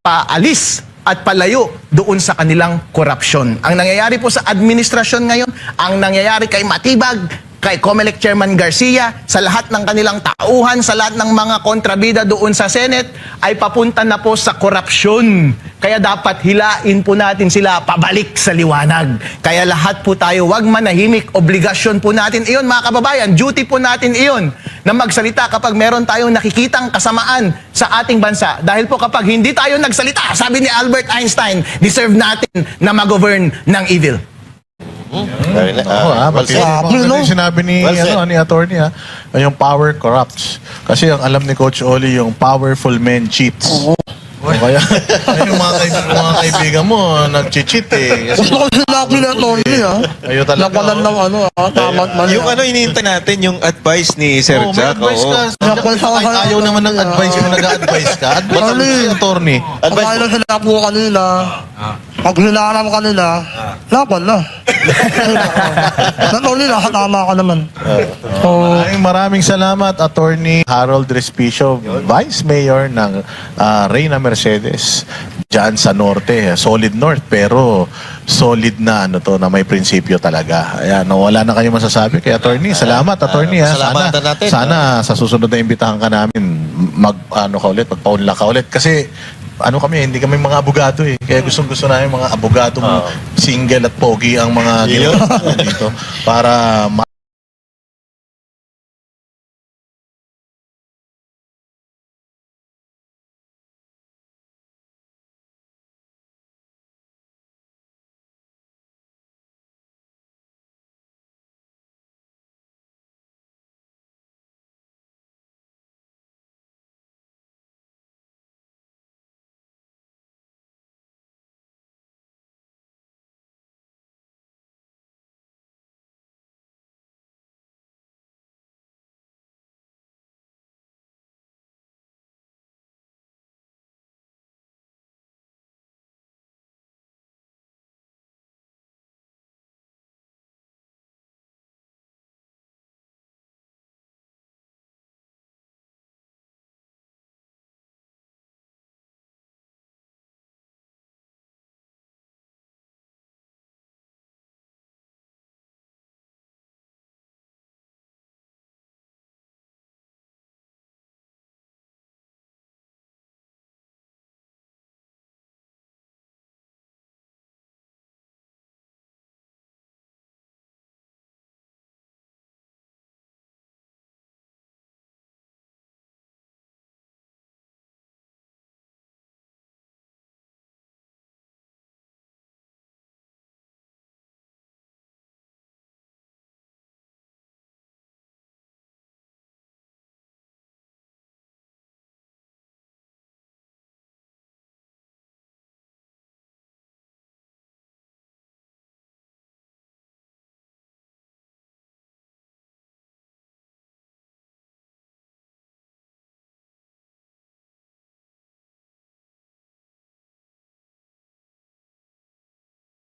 paalis at palayo doon sa kanilang korupsyon. Ang nangyayari po sa administrasyon ngayon, ang nangyayari kay Matibag, kay COMELEC Chairman Garcia, sa lahat ng kanilang tauhan, sa lahat ng mga kontrabida doon sa Senate, ay papunta na po sa korupsyon. Kaya dapat hilain po natin sila pabalik sa liwanag. Kaya lahat po tayo, wag manahimik, obligasyon po natin iyon, mga kababayan, duty po natin iyon, na magsalita kapag meron tayong nakikitang kasamaan sa ating bansa. Dahil po kapag hindi tayo nagsalita, sabi ni Albert Einstein, deserve natin na mag-govern ng evil. Well Well said. yung sinabi ni, Well said. ni attorney yung power corrupts. Kasi ang alam ni Coach Oli, yung powerful men cheats. O kaya, yung mga kaibigan mo, nag-cheat eh. Kasi, Gusto ko sinabi na Tony, Ayaw talaga, Nakalan ng tama at mali. Yung hinihintay natin, yung advice ni Sir may Jack. advice ka. Ayaw naman ng advice kung nag-advise ka. Advice mo si attorney. Kaya na sila po kanina. Pag hinaram kanila, laban na. Sa Tony, nakatama ka naman. Maraming salamat, Attorney Harold Respicio, Vice Mayor ng Reyna Mercedes dyan sa Norte. Solid North, pero solid na na may prinsipyo talaga. Ayan, wala na kayo masasabi kay Attorney. Salamat, Attorney. Salamatan natin. Sana sa susunod na imbitahan ka namin, magpaunla ka ulit. Kasi hindi kami mga abogado eh. Kaya gusto namin mga abogado single at pogi ang mga ginawa dito para